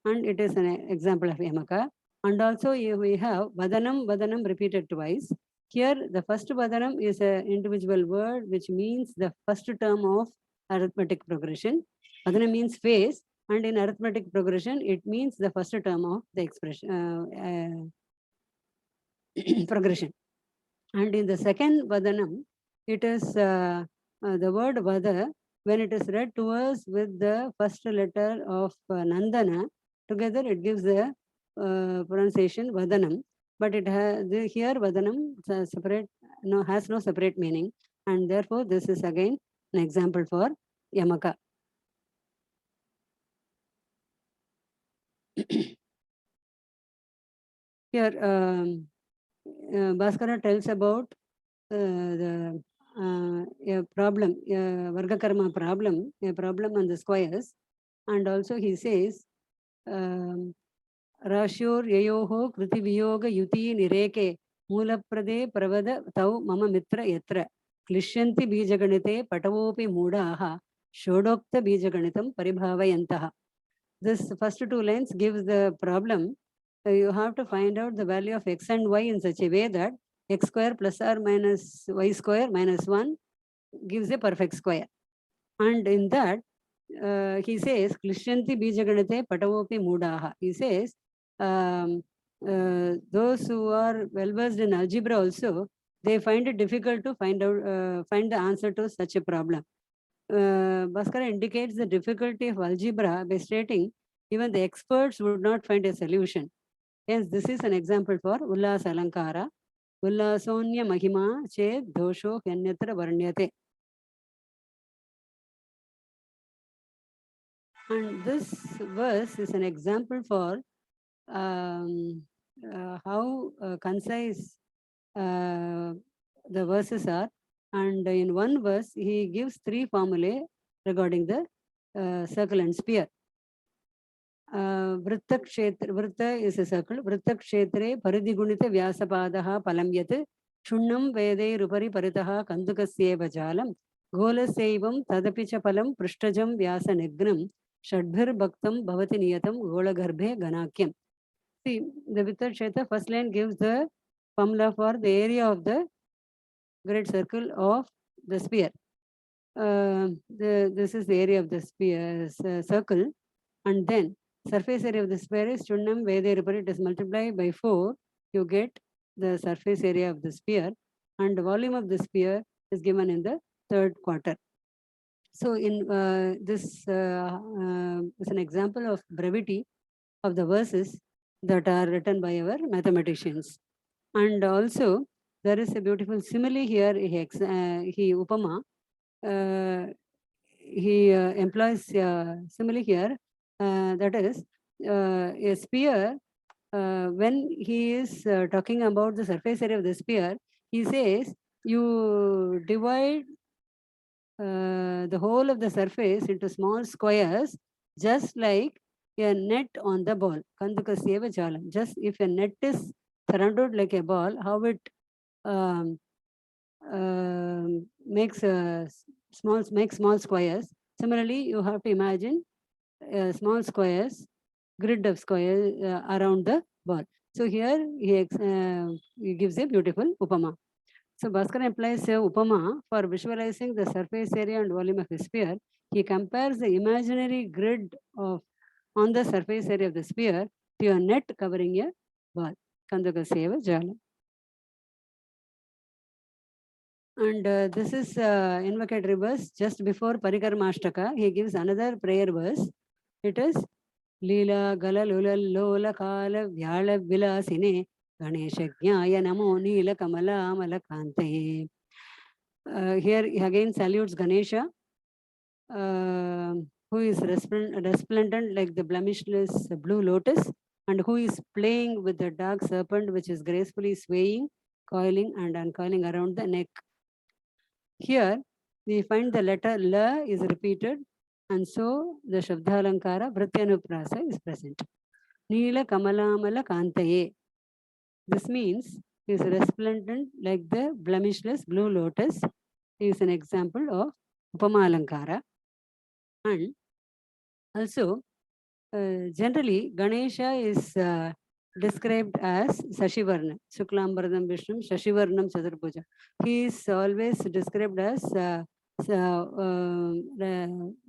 And it is an example of Yamaka. And also we have vadanam repeated twice. Here the first vadanam is an individual word which means the first term of arithmetic progression. Vadanam means face, and in arithmetic progression it means the first term of the expression progression. And in the second vadanam, it is the word vada, when it is read to us with the first letter of Nandana, together it gives the pronunciation vadanam. But it has here vadanam separate, has no separate meaning, and therefore this is again an example for Yamaka. Here Bhaskara tells about the a problem, Vargakarma problem, a problem on the squares, and also he says Rashyor yayoho kriti viyoga yuti nireke mulaprade pravada tau mama mitra yatra klishyanti bijaganite patavopi moodaha shodokta bijaganitam paribhavayantaha. This first two lines gives the problem. You have to find out the value of x and y in such a way that x square plus or minus y square minus 1 gives a perfect square. And in that, he says, Klishyanti Bijaganate Patavopi Mudaha. He says, those who are well versed in algebra also, they find it difficult to find the answer to such a problem. Bhaskara indicates the difficulty of algebra by stating even the experts would not find a solution. Hence, this is an example for Ullas Alankara. Ullasonya Mahima Ched Dosho Hanyatra Varnyate. And this verse is an example for how concise the verses are. And in one verse, he gives 3 formulae regarding the circle and sphere. Vritta kshetra, vritta is a circle. Vritta kshetre paridigunita vyasapadaha palamyat shunnam vede rupari paritaha kandukasyeva jalam golasaivam tadapicha palam prishtajam vyasa nignam Shadbhir Bhaktam Bhavati Niyatam Golagarbhe Ganakyam. See, the Vritta Kshetra first line gives the formula for the area of the great circle of the sphere. This is the area of the sphere circle, and then surface area of the sphere is Chunnam Vede Rupari. It is multiplied by 4. You get the surface area of the sphere, and the volume of the sphere is given in the 3rd quarter. So in this is an example of brevity of the verses that are written by our mathematicians. And also there is a beautiful simile here. He Upama, he employs simile here. That is a sphere. When he is talking about the surface area of the sphere, he says you divide the whole of the surface into small squares, just like a net on the ball. Kandukasyeva jalam. Just if a net is surrounded like a ball, how it makes small squares. Similarly, you have to imagine small squares, grid of squares around the ball. So here he gives a beautiful upama. So Bhaskara employs a upama for visualizing the surface area and volume of a sphere. He compares the imaginary grid on the surface area of the sphere to a net covering a ball. Kandukaseva Jala. And this is invocatory verse just before Parikarmashtaka. He gives another prayer verse. It is Lila Gala Lula Lola Kala Vyala Vilasine Ganeshajnaya Namo Nila Kamala Malakante. Here he again salutes Ganesha, who is resplendent like the blemishless blue lotus, and who is playing with the dark serpent which is gracefully swaying, coiling and uncoiling around the neck. Here we find the letter La is repeated, and so the Shabda Alankara Vrityanuprasa is present. Neela Kamalamala Kantaye. This means he is resplendent like the blemishless blue lotus. He is an example of Upama Alankara. And also, generally, Ganesha is described as Sashivarna, Shuklambaradam Vishnum, Sashivarnam Chaturpuja. He is always described as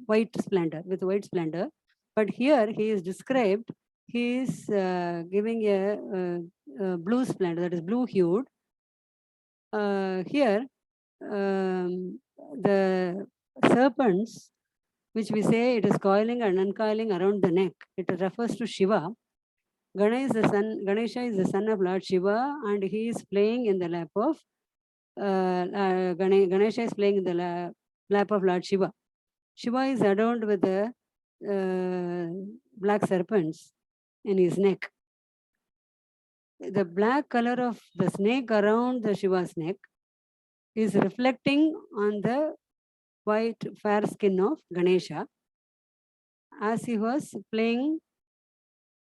white splendor, with white splendor. But here he is described, he is giving a blue splendor, that is blue hued. Here, the serpents, which we say it is coiling and uncoiling around the neck, it refers to Shiva. Ganesha is the son of Lord Shiva, and he is playing in the lap of Ganesha is playing in the lap of Lord Shiva. Shiva is adorned with the black serpents in his neck. The black color of the snake around the Shiva's neck is reflecting on the white fair skin of Ganesha as he was playing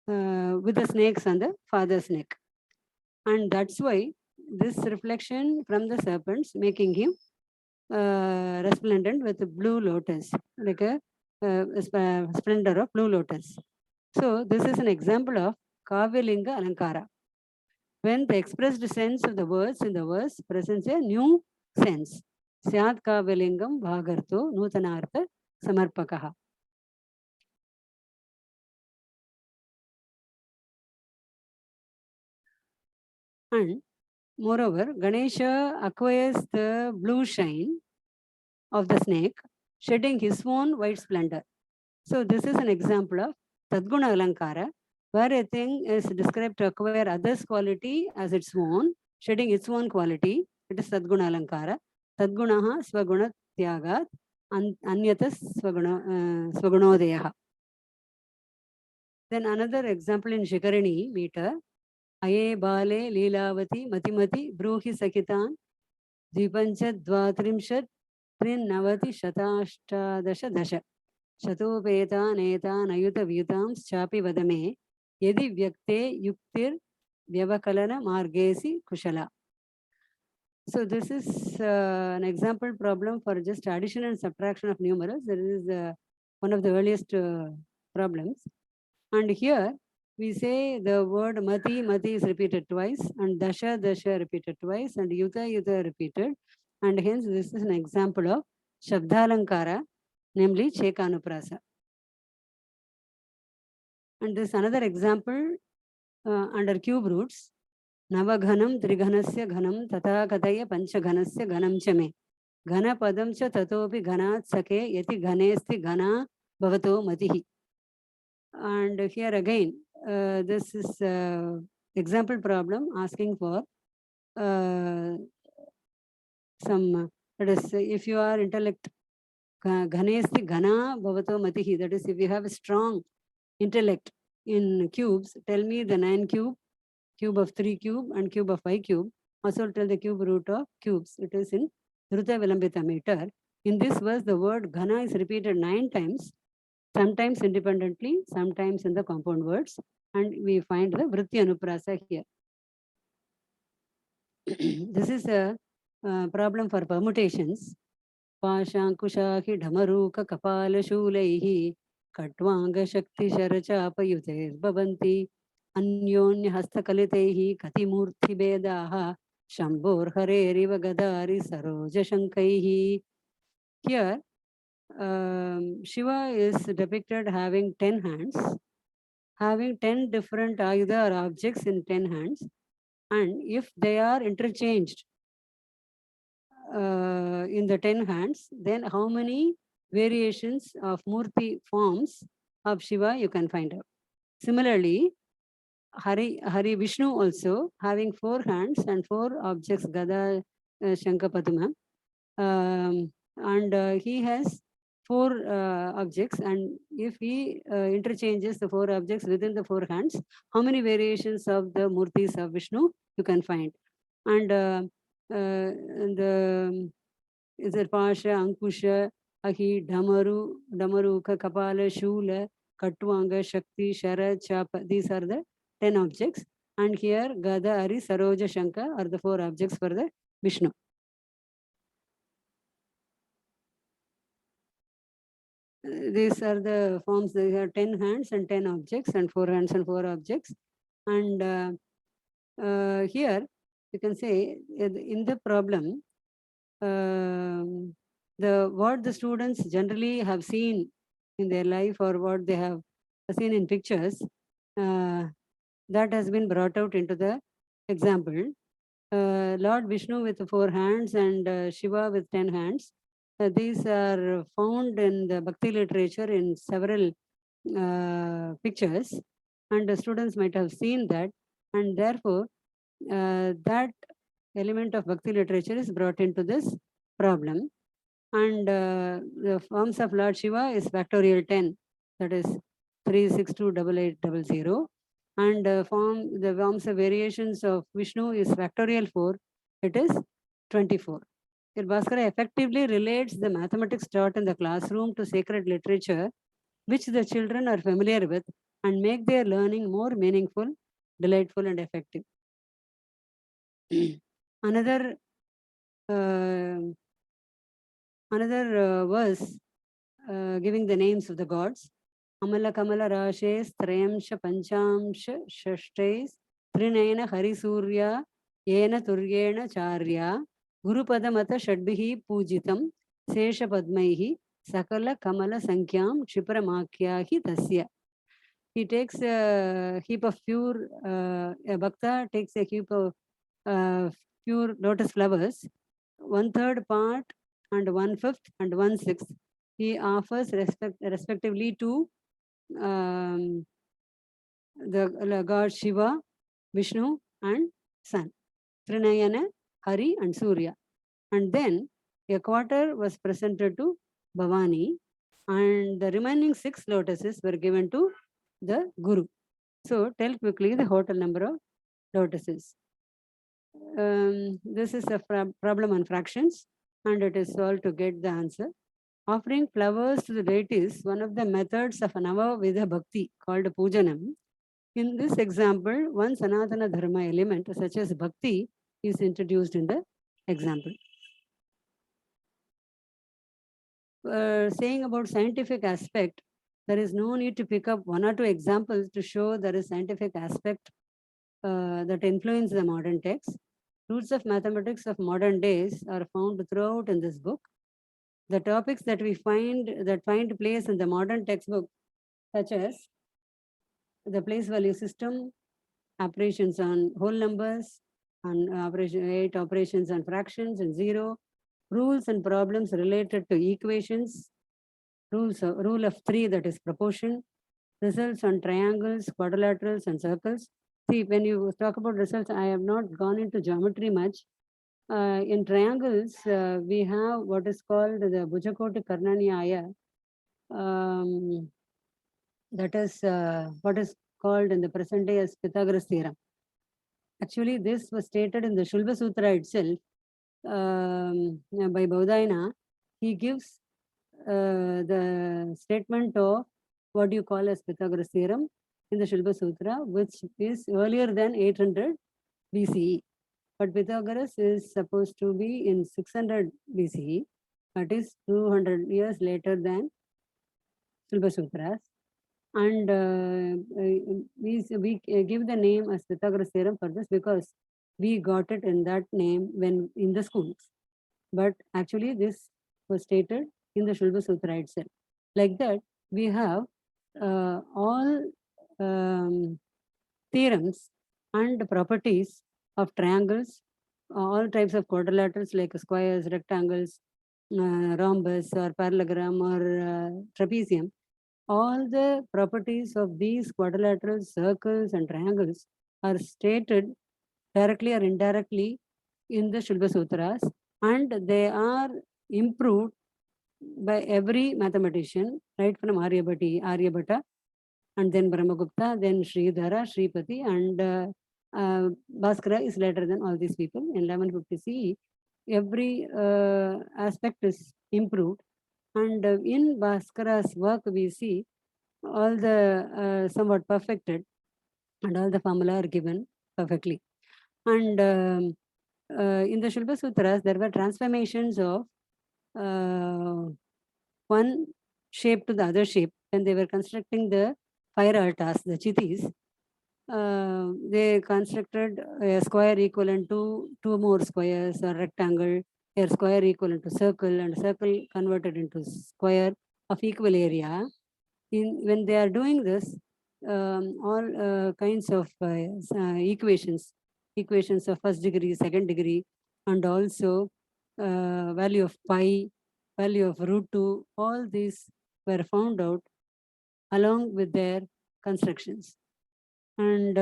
with the snakes on the father's neck. And that's why this reflection from the serpents making him resplendent with the blue lotus, like a splendor of blue lotus. So this is an example of Kavyalinga Alankara. when the expressed sense of the words in the verse presents a new sense. Syat kavyalingam bhagarto nutanartha samarpakaha. And moreover, Ganesha acquires the blue shine of the snake, shedding his own white splendor. So this is an example of Tadguna Alankara, where a thing is described to acquire others' quality as its own, shedding its own quality. It is Tadguna Alankara. Tadgunaha Swaguna Tyagat, Anyatas Swagunodeyaha. Then another example in Shikarini meter, Aye Bale Lilavati Matimati Bruhi Sakitan Dvipancha Dvatrimshat Trinnavati Shatashtadasha Dasha Shatopeta Neta Nayuta Vyutams Chapi Vadame Yedi Vyakte Yuktir Vyavakalana Margesi Kushala. So this is an example problem for just addition and subtraction of numerals. This is one of the earliest problems. And here we say the word Mati, Mati is repeated twice, and Dasha, Dasha repeated twice, and Yuta, Yuta repeated. And hence this is an example of Shabdalankara, namely Chekanuprasa. And this another example under cube roots. Navaghanam Trighanasya Ghanam Tata Kataya Panchaghanasya Ghanam Chame. Ghana Padam Cha Tatopi Ghanat Sake Yati Ghanesti Ghana Bhavato Matihi. And here again, this is example problem asking for some, that is, if you are intellect, Ghanesti Ghana Bhavato Matihi, that is, if you have a strong intellect in cubes, tell me the 9 cube, cube of 3 cube, and cube of 5 cube. Also tell the cube root of cubes. It is in Dhruta Vilambita meter. In this verse, the word Ghana is repeated 9 times, sometimes independently, sometimes in the compound words, and we find the Vritti Anuprasa here. This is a problem for permutations. Pashankushahi Dhamaruka Kapala Shulaihi Katwanga Shakti Sharachapayuter Bhavanti Anyonya Hastakalitehi Katimurthi Bedaha Shambhor Hare Riva Gadari Saroja Shankaihi. Here Shiva is depicted having 10 hands, having 10 different ayuda or objects in 10 hands, and if they are interchanged in the 10 hands, then how many variations of Murti forms of Shiva you can find out. Similarly, Hari Vishnu also having 4 hands and 4 objects, Gada, Shanka, Padma, and he has 4 objects, and if he interchanges the 4 objects within the 4 hands, how many variations of the Murtis of Vishnu you can find. And the is it Pasha, Ankusha, Ahi, Damaruka, Kapala, Shula, Katwanga, Shakti, Shara, Chapa. These are the 10 objects. And here Gada, Ari, Saroja, Shanka are the 4 objects for the Vishnu. These are the forms. They have 10 hands and 10 objects, and 4 hands and 4 objects. And here you can say in the problem, what the students generally have seen in their life or what they have seen in pictures, that has been brought out into the example. Lord Vishnu with 4 hands and Shiva with 10 hands. These are found in the Bhakti literature in several pictures, and the students might have seen that, and therefore that element of Bhakti literature is brought into this problem. And the forms of Lord Shiva is factorial 10, that is 3628800. And the forms of variations of Vishnu is factorial 4, it is 24. Here Bhaskara effectively relates the mathematics taught in the classroom to sacred literature, which the children are familiar with, and make their learning more meaningful, delightful, and effective. Another verse giving the names of the gods. Amala Kamala Rashes Trayamsha Panchamsha Shashtes Trinayana Harisurya Yena Turyena Charya Gurupadamata Shadbihi Pujitam Sesha Padmaihi Sakala Kamala Sankyam Kshipramakyahi Tasya. He takes a heap of pure, a bhakta takes a heap of pure lotus flowers, 1/3 part and 1/5 and 1/6. He offers respectively to the god Shiva, Vishnu and Sun, Trinayana, Hari and Surya. And then a quarter was presented to Bhavani and the remaining 6 lotuses were given to the Guru. So tell quickly the total number of lotuses. This is a problem on fractions and it is solved to get the answer. Offering flowers to the deities, one of the methods of Navavidha Bhakti called Pujanam. In this example, one Sanatana Dharma element such as Bhakti is introduced in the example. Saying about scientific aspect, there is no need to pick up 1 or 2 examples to show there is scientific aspect that influence the modern text. Roots of mathematics of modern days are found throughout in this book. The topics that we find place in the modern textbook, such as the place value system, operations on whole numbers, and 8 operations on fractions and 0, rules and problems related to equations, rule of 3, that is proportion, results on triangles, quadrilaterals and circles. See, when you talk about results, I have not gone into geometry much. In triangles, we have what is called the Bhujakoti Karnanyaya. That is what is called in the present day as Pythagoras theorem. Actually, this was stated in the Shulba Sutra itself by Baudayana. He gives the statement of what you call as Pythagoras theorem in the Shulba Sutra, which is earlier than 800 BCE. But Pythagoras is supposed to be in 600 BCE, that is 200 years later than Shulba Sutras. And we give the name as Pythagoras theorem for this because we got it in that name when in the schools. But actually this was stated in the Shulba Sutra itself. Like that, we have all theorems and properties of triangles, all types of quadrilaterals like squares, rectangles, rhombus or parallelogram or trapezium. All the properties of these quadrilaterals, circles and triangles are stated directly or indirectly in the Shulba Sutras, and they are improved by every mathematician, right from Aryabhata, and then Brahmagupta, then Sridhara, Sripati, and Bhaskara is later than all these people. In 1150 CE, every aspect is improved. And in Bhaskara's work, we see all the somewhat perfected and all the formula are given perfectly. And in the Shulba Sutras, there were transformations of one shape to the other shape. When they were constructing the fire altars, the chitis, they constructed a square equivalent to 2 more squares, or rectangle, a square equivalent to circle, and circle converted into square of equal area. When they are doing this, all kinds of equations of first degree, second degree, and also value of pi, value of √2, all these were found out along with their constructions. And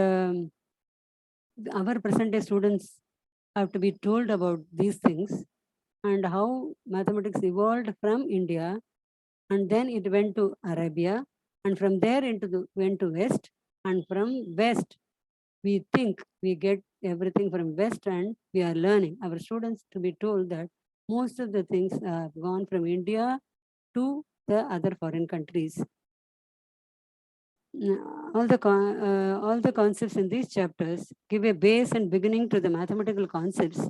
our present day students have to be told about these things and how mathematics evolved from India, and then it went to Arabia, and from there went to West, and from West we think we get everything from West, and we are learning. Our students to be told that most of the things have gone from India to the other foreign countries. All the concepts in these chapters give a base and beginning to the mathematical concepts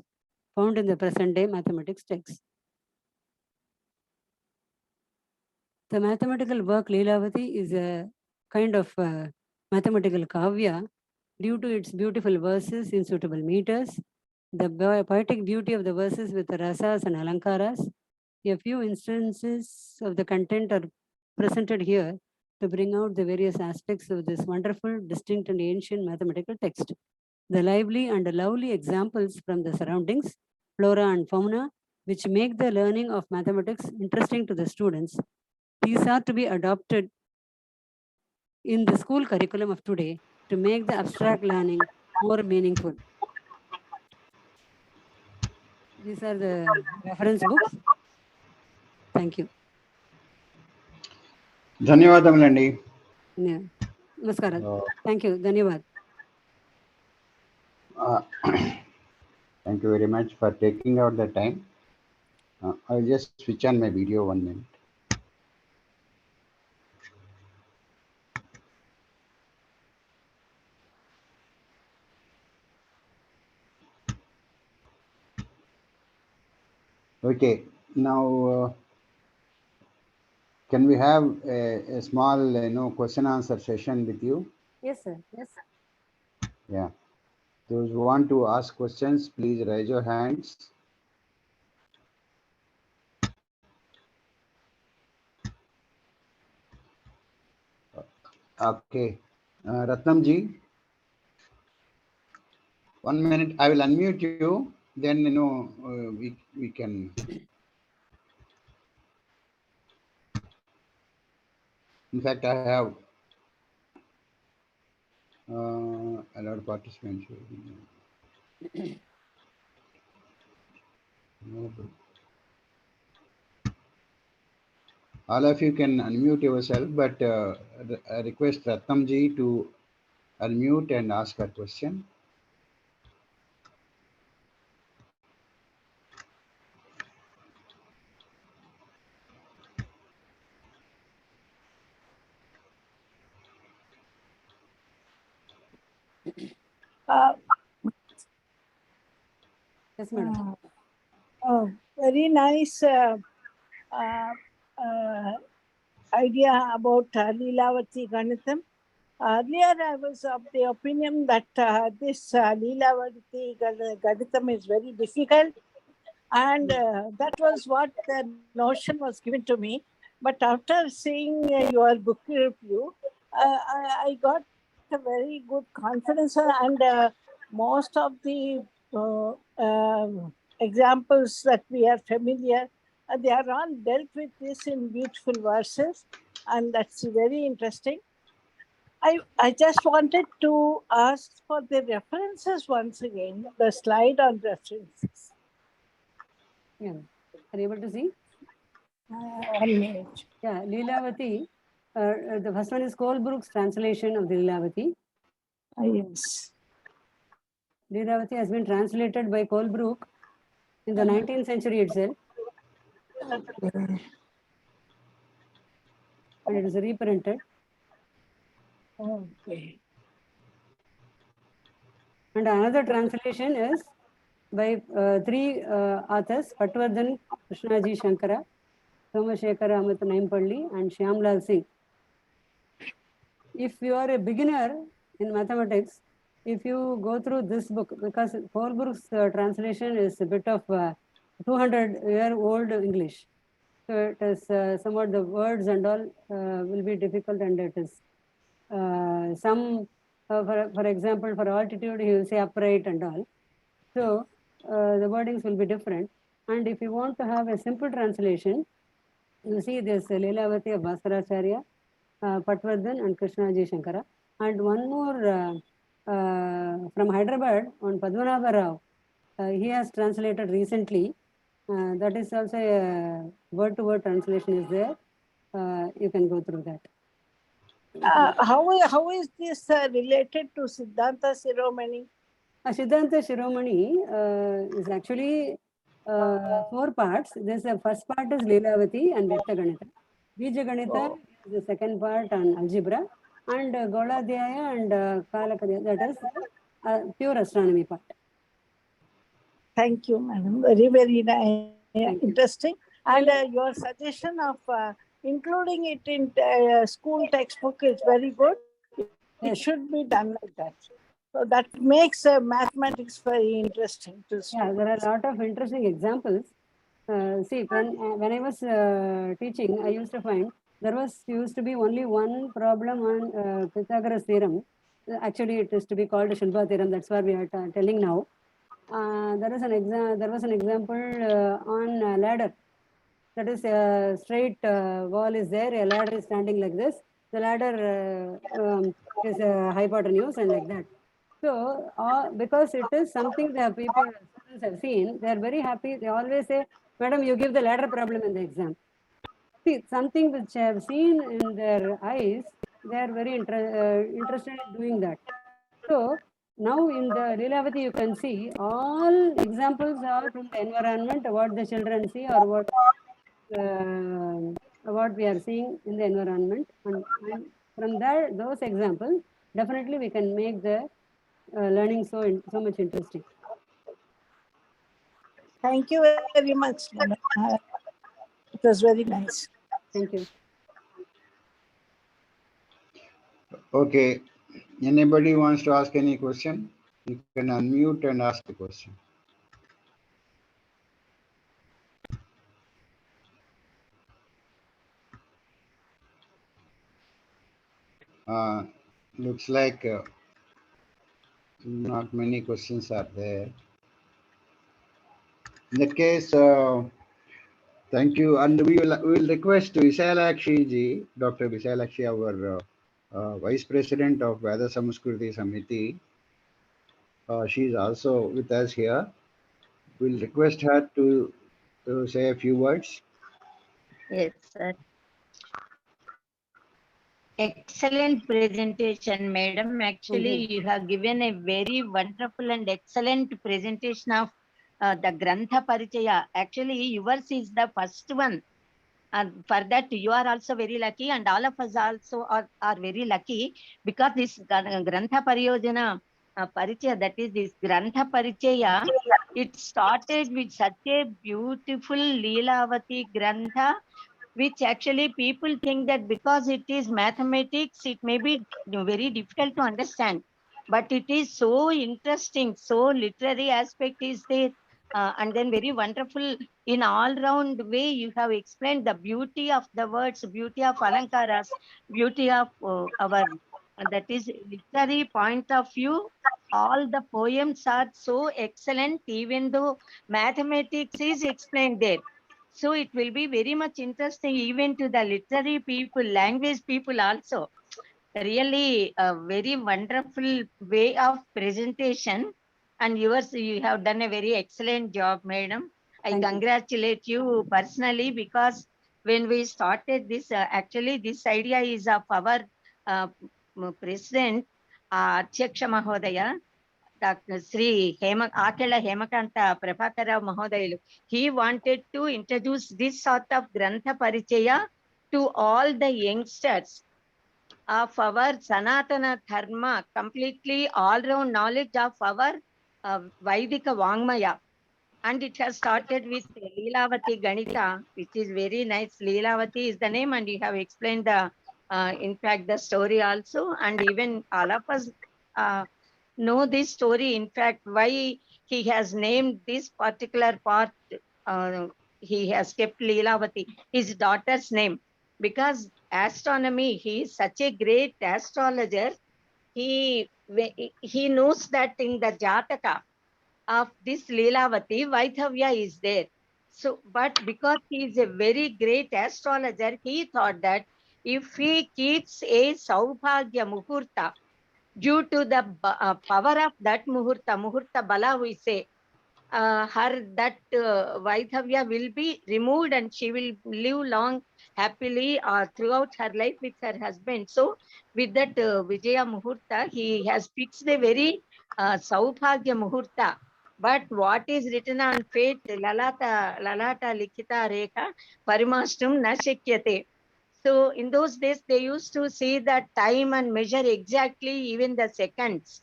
found in the present day mathematics text. The mathematical work Lilavati is a kind of mathematical kavya due to its beautiful verses in suitable meters, the poetic beauty of the verses with the rasas and alankaras. A few instances of the content are presented here to bring out the various aspects of this wonderful, distinct, and ancient mathematical text. The lively and lovely examples from the surroundings, flora and fauna, which make the learning of mathematics interesting to the students. These are to be adopted in the school curriculum of today to make the abstract learning more meaningful. These are the reference books. Thank you. ధన్యవాదములండి. Namaskar. Thank you. Dhanyavad. Thank you very much for taking out the time. I'll just switch on my video 1 minute. Okay, now can we have a small, question answer session with you? Yes, sir. Yes. Yeah. Those who want to ask questions, please raise your hands. Okay. Ratnamji, 1 minute. I will unmute you. Then, we can. In fact, I have allowed participants. All of you can unmute yourself, but I request Ratnamji to unmute and ask her question. Yes, madam. Very nice idea about Lilavati Ganitham. Earlier, I was of the opinion that this Lilavati Ganitham is very difficult, and that was what the notion was given to me. But after seeing your book review, I got a very good confidence, and most of the examples that we are familiar, they are all dealt with this in beautiful verses, and that's very interesting. I just wanted to ask for the references once again, the slide on references. Yeah. Are you able to see? 1 minute. Yeah, Lilavati. The first one is Colebrook's translation of the Lilavati. Yes. Lilavati has been translated by Colebrook in the 19th century itself. And it is reprinted. Okay. And another translation is by 3 authors, Patwardhan Krishnaji Shankara, Somashekara Amit Naimpalli, and Shyamlal Singh. If you are a beginner in mathematics, if you go through this book, because Colebrook's translation is a bit of 200-year-old English. So it is somewhat the words and all will be difficult, and it is some, for example, for altitude, he will say upright and all. So the wordings will be different. And if you want to have a simple translation, you see this Lilavati of Bhaskaracharya, Patwardhan and Krishnaji Shankara. And one more from Hyderabad on Padmanabha Rao. He has translated recently. That is also a word-to-word translation is there. You can go through that. How is this related to Siddhanta Shiromani? Siddhanta Shiromani is actually 4 parts. This first part is Lilavati and Vyakta Ganita. Bija Ganita is the second part on algebra, and Goladhyaya and Kalakadhyaya, that is pure astronomy part. Thank you, madam. Very, very interesting. And your suggestion of including it in school textbook is very good. It should be done like that. So that makes mathematics very interesting to Yeah, students. there are a lot of interesting examples. See, when I was teaching, I used to find there used to be only one problem on Pythagoras theorem. Actually, it is to be called Shilpa theorem. That's what we are telling now. There was an example on a ladder. That is a straight wall is there. A ladder is standing like this. The ladder is hypotenuse and like that. So, because it is something that students have seen, they are very happy. They always say, "Madam, you give the ladder problem in the exam." See, something which I have seen in their eyes, they are very interested in doing that. So, now in the Lilavati, you can see all examples are from the environment, what the children see or what we are seeing in the environment. And from there, those examples, definitely we can make the learning so much interesting. Thank you very much, madam. It was very nice. Thank you. Okay. Anybody wants to ask any question? You can unmute and ask the question. Looks like not many questions are there. In that case, thank you. And we will request Visalakshi ji, Dr. Visalakshi, our Vice President of Veda Samskruti Samiti. She is also with us here. We'll request her to say a few words. Yes, sir. Excellent presentation, madam. Actually, you have given a very wonderful and excellent presentation of the Grantha Paricaya. Actually, yours is the first one. And for that, you are also very lucky, and all of us also are very lucky, because this Grantha Pariyojana Paricaya, that is this Grantha Paricaya, it started with such a beautiful Leelavati Grantha, which actually people think that because it is mathematics, it may be very difficult to understand. But it is so interesting, so literary aspect is there, and then very wonderful in all round way. You have explained the beauty of the words, beauty of alankaras, beauty of our, that is literary point of view. All the poems are so excellent, even though mathematics is explained there. So it will be very much interesting even to the literary people, language people also. Really a very wonderful way of presentation. And yours, you have done a very excellent job, madam. I Thank you. congratulate you personally, because when we started this, actually this idea is of our president, Adhyaksha Mahodaya, Dr. Sri Akela Hemakanta Prabhakara Mahodayulu. He wanted to introduce this sort of Grantha Paricaya to all the youngsters of our Sanatana Dharma, completely all-round knowledge of our Vaidika Vangmaya. And it has started with Leelavati Ganita, which is very nice. Leelavati is the name, and you have explained the, in fact, the story also. And even all of us know this story. In fact, why he has named this particular part, he has kept Leelavati, his daughter's name, because astronomy, he is such a great astrologer. He knows that in the Jataka of this Leelavati, Vaidhavya is there. So, but because he is a very great astrologer, he thought that if he keeps a Saubhagya Muhurta, due to the power of that Muhurta Bala, we say, her that Vaidhavya will be removed and she will live long happily throughout her life with her husband. So with that Vijaya Muhurta, he has fixed a very Saubhagya Muhurta. But what is written on fate, Lalata Likhita Rekha, Parimastum na Shakyate. So in those days, they used to see the time and measure exactly even the seconds,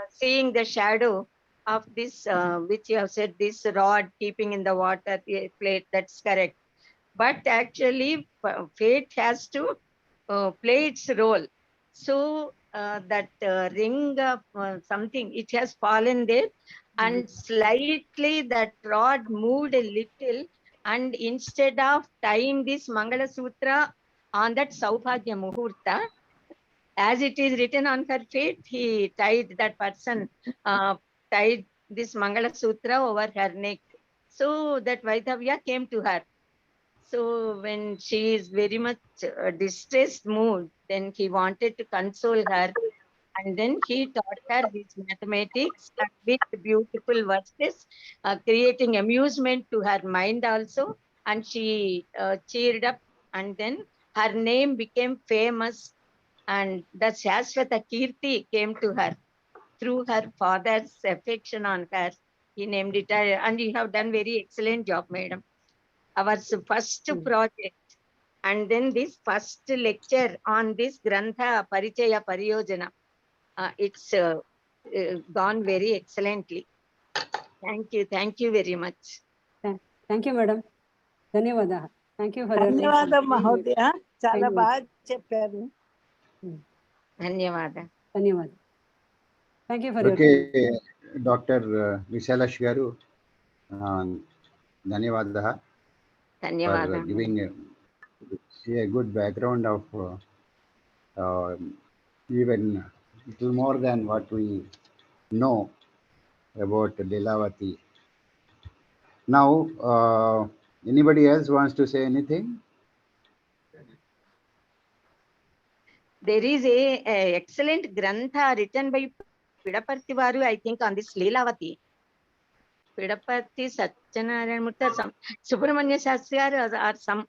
seeing the shadow of this, which you have said, this rod keeping in the water plate, that's correct. But actually, fate has to play its role. So that ring of something, it has fallen there, and slightly that rod moved a little, and instead of tying this Mangala Sutra on that Saubhagya Muhurta, as it is written on her feet, he tied that person, tied this Mangala Sutra over her neck. So that Vaidhavya came to her. So when she is very much distressed mood, then he wanted to console her. And then he taught her this mathematics with beautiful verses, creating amusement to her mind also. And she cheered up, and then her name became famous, and the Shashwata Kirti came to her through her father's affection on her. He named it, and you have done very excellent job, madam. Our first project, and then this first lecture on this Grantha Paricaya Pariyojana. It's gone very excellently. Thank you very much. Thank you, madam. ధన్యవాదాలు. Thank you for your ధన్యవాదం మహోదయ, చాలా బాగా చెప్పారు. ధన్యవాదాలు. ధన్యవాదాలు. Thank you for your Okay, Dr. Vishalash Garu, ధన్యవాదాలు for giving a good background of even little more than what we know about Lilavati. Now, anybody else wants to say anything? There is a excellent Grantha written by Pidaparthi Varu, I think, on this Lilavati. Pidaparthi Satyanarayana Murthy, Subramanya Shastri or some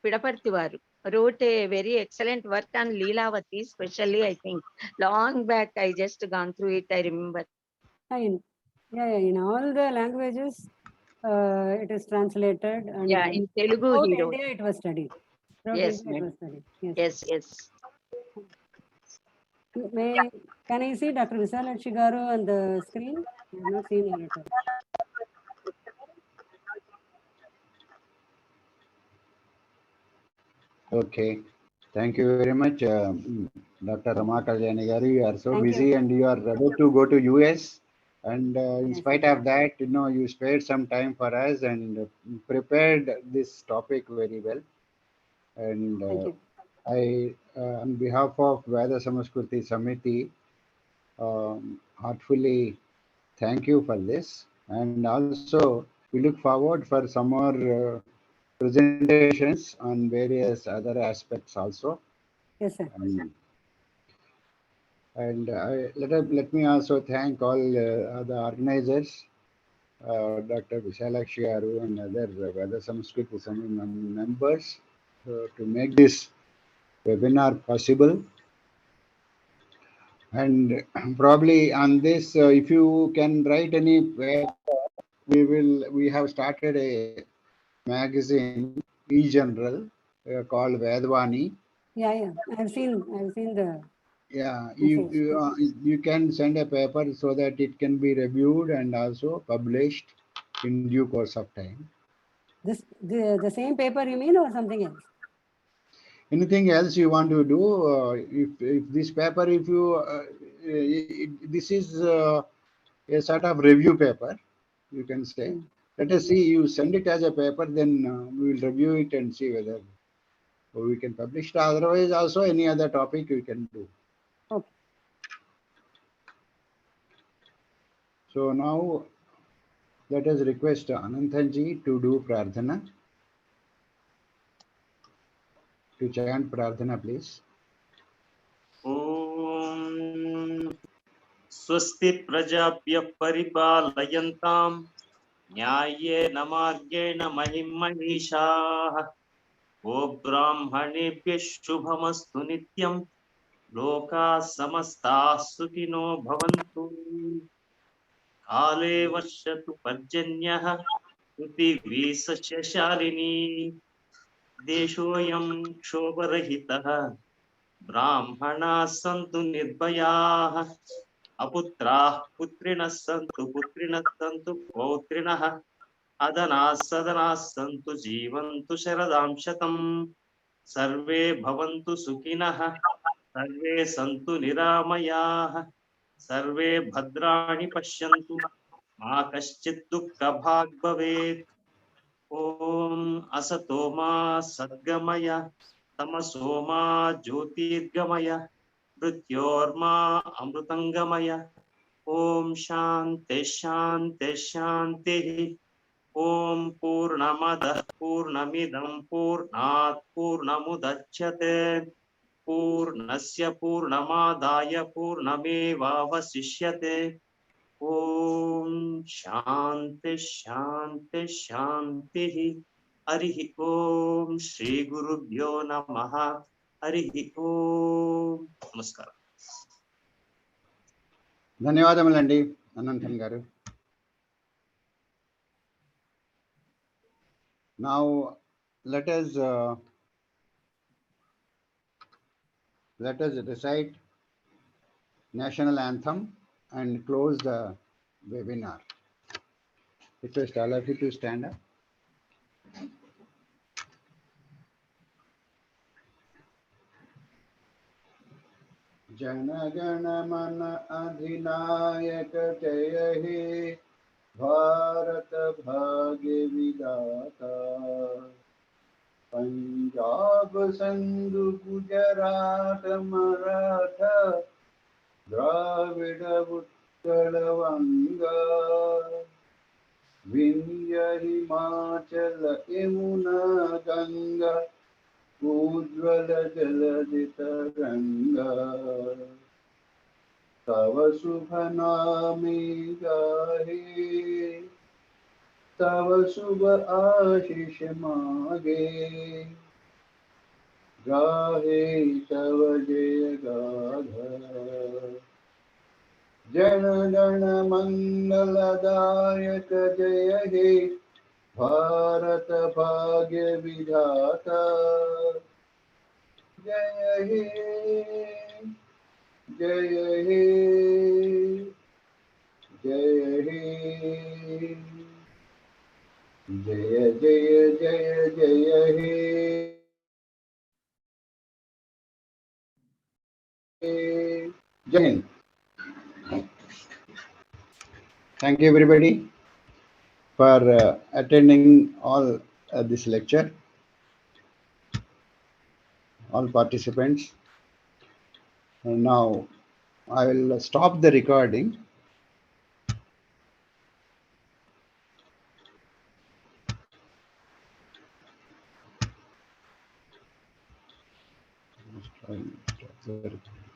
Pidaparthi Varu wrote a very excellent work on Lilavati, especially, I think. Long back, I just gone through it, I remember. In all the languages, it is translated. And in Telugu, India, it was studied. Yes, India, it was studied. Yes. Can I see Dr. Visalakshi Garu on the screen? I have not seen her at all. Okay. Thank you very much, Dr. Ramakalyani Garu. You are so busy and you are about to go to US. And in spite of that, you spared some time for us and prepared this topic very well. And I, on behalf of Veda Samskruti Samiti, heartfully thank you for this. And also, we look forward for some more presentations on various other aspects also. Yes, sir. And let me also thank all the organizers, Dr. Visalakshi Garu and other Veda Samskruti Samiti members to make this webinar possible. And probably on this, if you can write any paper, we have started a magazine, e-journal, called Vedvani. Yeah. I've seen the. Yeah, you can send a paper so that it can be reviewed and also published in due course of time. The same paper you mean, or something else? Anything else you want to do? If this paper, this is a sort of review paper, you can say. Let us see, you send it as a paper, then we will review it and see whether we can publish it. Otherwise, also any other topic we can do. Okay. So now, let us request Ananthanji to do Prarthana. To chant Prarthana, please. Om Swasti Prajapya Paripalayantam Nyayena Margena Mahimmanishaah O Brahmanebhya Shubhamastu Nityam Loka Samasta Sukhino Bhavantu Kale Varshatu Parjanyah Prithvi Sasyashalini Deshoyam Kshobarahitah Brahmana Santu Nirbhayaah Aputrah Putrinas Santu Pautrinas Adanas Sadanas Santu Jivantu Sharadam Shatam Sarve Bhavantu Sukhinah सर्वे सन्तु निरामयाः सर्वे भद्राणि पश्यन्तु मा कश्चित् दुःखभाग् भवेत् ॐ असतो मा सद्गमय तमसो मा ज्योतिर्गमय मृत्योर्मा अमृतङ्गमय ॐ शान्ति शान्ति शान्तिः ॐ पूर्णमदः पूर्णमिदं पूर्णात् पूर्णमुदच्यते पूर्णस्य पूर्णमादाय पूर्णमेवावशिष्यते ॐ शान्ति शान्ति शान्तिः हरिः ॐ श्रीगुरुभ्यो नमः हरिः ॐ नमस्कारः ధన్యవాదములండి అనంతన్ గారు. Now let us recite national anthem and close the webinar. Request all of you to stand up. Jana Gana मन अधिनायक जय हे भारत भाग्य विधाता पंजाब सिंधु गुजरात मराठा द्राविड उत्कल वंगा विंध्य हिमाचल यमुना गंगा उज्ज्वल जलधि तरंगा तव शुभ नामे गाहे तव शुभ आशीष मागे गाहे तव जय गाथा जन गण मंगलदायक जय हे भारत भाग्य विधाता जय हे जय हे जय हे जय जय जय जय हे जय Hind. Thank you everybody for attending all this lecture, all participants. And now I will stop the recording. Stop the recording.